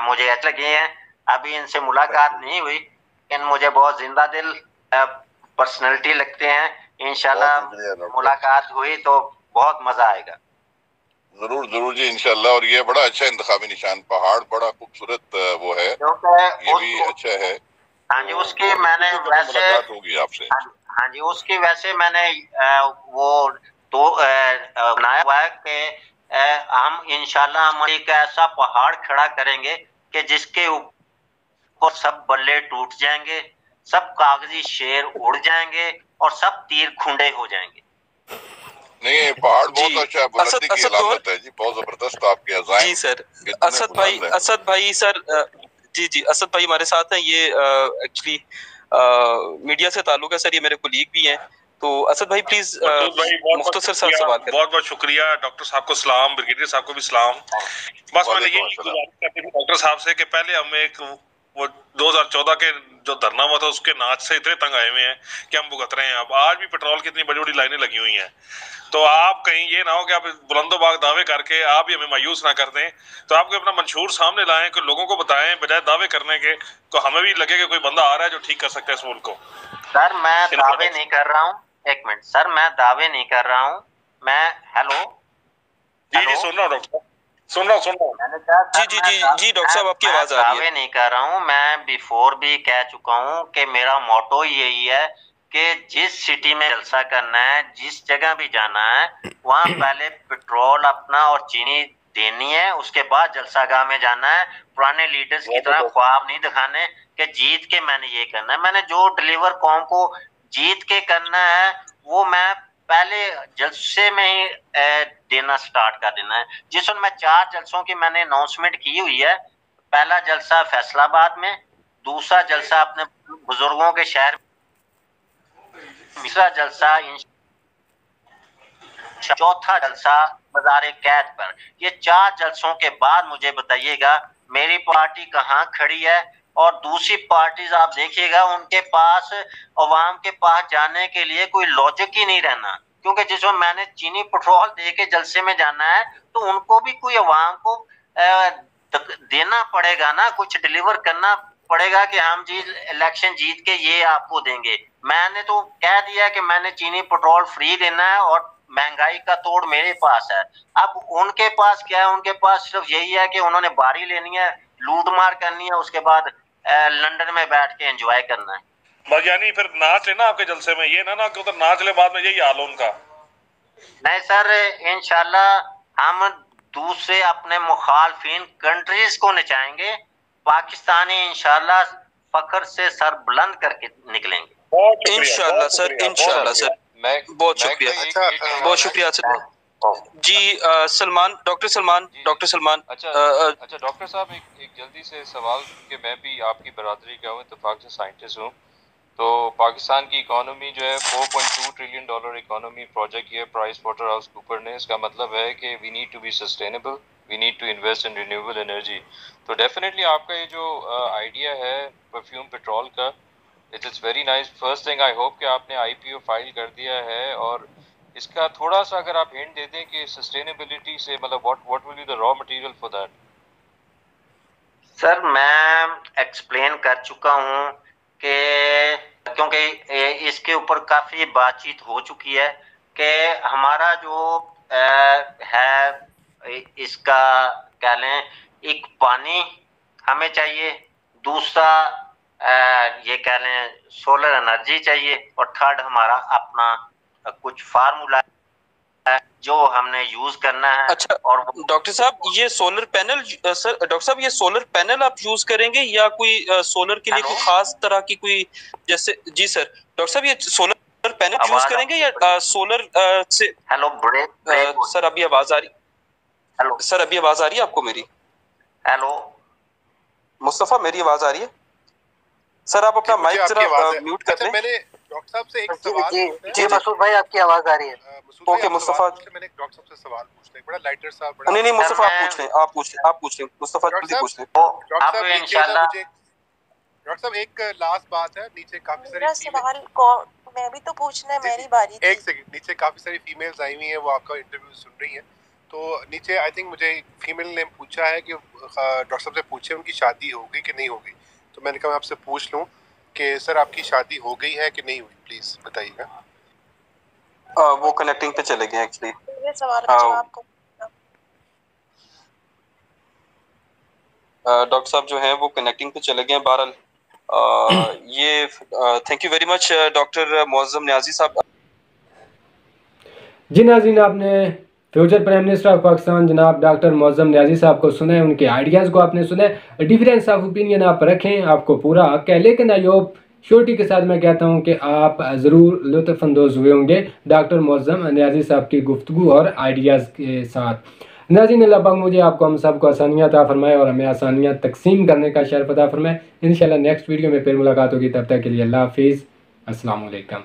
मुझे अच्छे लगे हैं। अभी इनसे मुलाकात नहीं हुई लेकिन मुझे बहुत जिंदा दिल पर्सनैलिटी लगते हैं। इंशाल्लाह मुलाकात हुई तो बहुत मजा आएगा। जरूर जरूर जी इंशाल्लाह। और ये बड़ा अच्छा इंतखाबी निशान, पहाड़ बड़ा खूबसूरत वो है, ये भी अच्छा है। हाँ जी, उसकी मैंने वैसे मुलाकात होगी आपसे। हाँ जी, उसकी वैसे मैंने वो तो बनाया हुआ है कि हम इंशाल्लाह हम एक ऐसा पहाड़ खड़ा करेंगे कि जिसके ऊपर सब बल्ले टूट जाएंगे, सब कागजी शेर उड़ जाएंगे और सब तीर खुंडे हो जाएंगे। नहीं, पहाड़ बहुत अच्छा है, बुलंदी की अलामत है जी, बहुत जबरदस्त आपके अज़ाइम। जी सर, असद भाई सर जी असद भाई हमारे साथ हैं। ये एक्चुअली मीडिया से ताल्लुक है सर, ये मेरे कोलीग भी हैं। तो असद भाई प्लीज मुख्तसर सा सवाल करें। बहुत बहुत शुक्रिया। डॉक्टर साहब को सलाम, ब्रिगेडियर साहब को भी सलाम। बस मैंने यही गुजारिश करनी थी डॉक्टर साहब से कि पहले हम एक वो 2014 के जो धरना हुआ था उसके नाच से इतने तंग आए हुए हैं कि हम भुगत रहे हैं। अब आज भी पेट्रोल की इतनी बड़ी बड़ी लाइनें लगी हुई हैं, तो आप कहीं ये ना हो कि आप बुलंदोबाग दावे करके आप भी हमें मायूस ना कर दें। तो आपको अपना मंशूर सामने लाएं, कि लोगों को बताएं, बजाय दावे करने के, तो हमें भी लगे कि कोई बंदा आ रहा है जो ठीक कर सकता है इस मुल्क को। सर मैं दावे नहीं कर रहा हूँ, एक मिनट सर, मैं दावे नहीं कर रहा हूँ, मैं हेलो जी सुन रहा हूँ डॉक्टर, सुन रहा हूँ। जी डॉक्टर साहब आपकी आवाज आ रही है। दावे नहीं कर रहा हूँ, मैं बिफोर भी कह चुका हूँ कि मेरा मोटो यही है कि जिस सिटी में जलसा करना है, जिस जगह भी जाना है, वहाँ पहले पेट्रोल अपना और चीनी देनी है, उसके बाद जलसागाह में जाना है। पुराने लीडर्स की तरह ख्वाब नहीं दिखाने कि जीत के मैंने ये करना है। मैंने जो डिलीवर कौम को जीत के करना है वो मैं पहले जलसे में ही देना स्टार्ट कर देना है। जिसमें मैं 4 जलसों की मैंने अनाउंसमेंट की हुई है। पहला जलसा फैसलाबाद में, दूसरा जलसा अपने बुजुर्गों के शहर, तीसरा जलसा, चौथा जलसा मज़ार कैद पर। ये 4 जलसों के बाद मुझे बताइएगा मेरी पार्टी कहाँ खड़ी है। और दूसरी पार्टीज आप देखिएगा उनके पास, अवाम के पास जाने के लिए कोई लॉजिक ही नहीं रहना, क्योंकि जिसमें मैंने चीनी पेट्रोल दे के जलसे में जाना है तो उनको भी कोई अवाम को देना पड़ेगा ना, कुछ डिलीवर करना पड़ेगा कि हम जी इलेक्शन जीत के ये आपको देंगे। मैंने तो कह दिया कि मैंने चीनी पेट्रोल फ्री देना है और महंगाई का तोड़ मेरे पास है। अब उनके पास क्या है, उनके पास सिर्फ यही है कि उन्होंने बारी लेनी है, लूट मार करनी है, उसके बाद लंदन में बैठ के एंजॉय करना है। बस यानी फिर नाच लेना आपके जलसे में, ये ना कि उधर नाच ले बाद में यही हाल उनका। नहीं सर, इंशाल्लाह हम दूसरे अपने मुखालफिन कंट्रीज को नचाएंगे, पाकिस्तानी इंशाल्लाह फख्र से सर बुलंद करके निकलेंगे। इंशाल्लाह सर, इंशाल्लाह सर। बहुत शुक्रिया, बहुत शुक्रिया सर। जी सलमान, डॉक्टर सलमान। अच्छा डॉक्टर साहब, एक जल्दी से सवाल कि मैं भी आपकी बरादरी का हूँ, इत्तेफाक से साइंटिस्ट हूँ। तो पाकिस्तान की इकोनॉमी जो है 4.2 ट्रिलियन डॉलर इकोनॉमी प्रोजेक्ट किया प्राइस वाटर हाउस कूपर ने। इसका मतलब है कि we need to be sustainable, we need to invest in renewable energy. तो डेफिनेटली आपका ये जो आइडिया है परफ्यूम पेट्रोल का, it's very nice. First thing I hope कि आपने IPO फाइल कर दिया है, और इसका थोड़ा सा अगर आप हिंट दे दें कि सस्टेनेबिलिटी से मतलब what will be the raw material for that. Sir मैं एक्सप्लेन कर चुका हूँ कि क्योंकि इसके ऊपर काफ़ी बातचीत हो चुकी है कि हमारा जो है इसका कह लें, एक पानी हमें चाहिए, दूसरा ये कह लें सोलर एनर्जी चाहिए, और थर्ड हमारा अपना कुछ फार्मूला है जो हमने यूज करना है। अच्छा, और डॉक्टर साहब ये सोलर पैनल, सर डॉक्टर साहब ये सोलर पैनल आप यूज करेंगे या कोई सोलर के लिए कोई खास तरह की कोई जैसे? जी सर, डॉक्टर साहब ये सोलर पैनल यूज करेंगे या सोलर से? हेलो ब्रेक सर अभी आवाज आ रही? हेलो सर अभी आवाज आ रही है आपको मेरी? हेलो मुस्तफा, मेरी आवाज आ रही है? सर आप अपना माइक जरा म्यूट कर दें। मैंने डॉक्टर साहब से एक सवाल जी मसूद भाई आपकी आवाज आ रही है। ओके मुस्तफा, मैंने डॉक्टर साहब से सवाल पूछना है, बड़ा लाइटर साहब, बड़ा नहीं मुस्तफा आप पूछ लें मुस्तफा, जल्दी पूछ लें। डॉक्टर साहब इंशाल्लाह। डॉक्टर साहब एक लास्ट बात है, नीचे काफी सारी सवाल मैं भी तो पूछना है, मेरी बारी थी। एक सेकंड, नीचे काफी सारी फीमेल्स आई हुई हैं, वो आपका इंटरव्यू सुन रही हैं। तो नीचे आई थिंक मुझे फीमेल ने पूछा है कि डॉक्टर साहब से पूछे उनकी शादी होगी कि नहीं होगी। तो मैंने कहा मैं आपसे पूछ लूं कि सर आपकी शादी हो गई है कि नहीं हुई, प्लीज बताइएगा। वो कनेक्टिंग पे चले गए एक्चुअली। ये सवाल का जवाब को डॉक्टर साहब जो हैं वो कनेक्टिंग पे चले गए हैं। बहरहाल ये thank you very much doctor Muazzam Niazi साहब। जी नाज़रीन, आपने future prime minister of Pakistan जनाब डॉक्टर मुअज्जम न्याजी साहब को सुना है, उनके आइडियाज़ को आपने सुना है। डिफरेंस ऑफ ओपिनियन आप रखें, आपको पूरा हक है, लेकिन आई होप श्योरिटी के साथ मैं कहता हूं कि आप ज़रूर लुत्फ़अंदोज़ हुए होंगे डॉक्टर मुअज्जम न्याजी साहब की गुफ्तगू और आइडियाज़ के साथ। नाज़रीन अल्लाह पाक मुझे आपको हम सब को आसानियाँ अता फरमाए और हमें आसानियाँ तकसीम करने का शर्फ अता फरमाए। इंशाल्लाह नेक्स्ट वीडियो में फिर मुलाकात होगी, तब तक के लिए अल्लाह हाफिज़, अस्सलाम वालेकुम।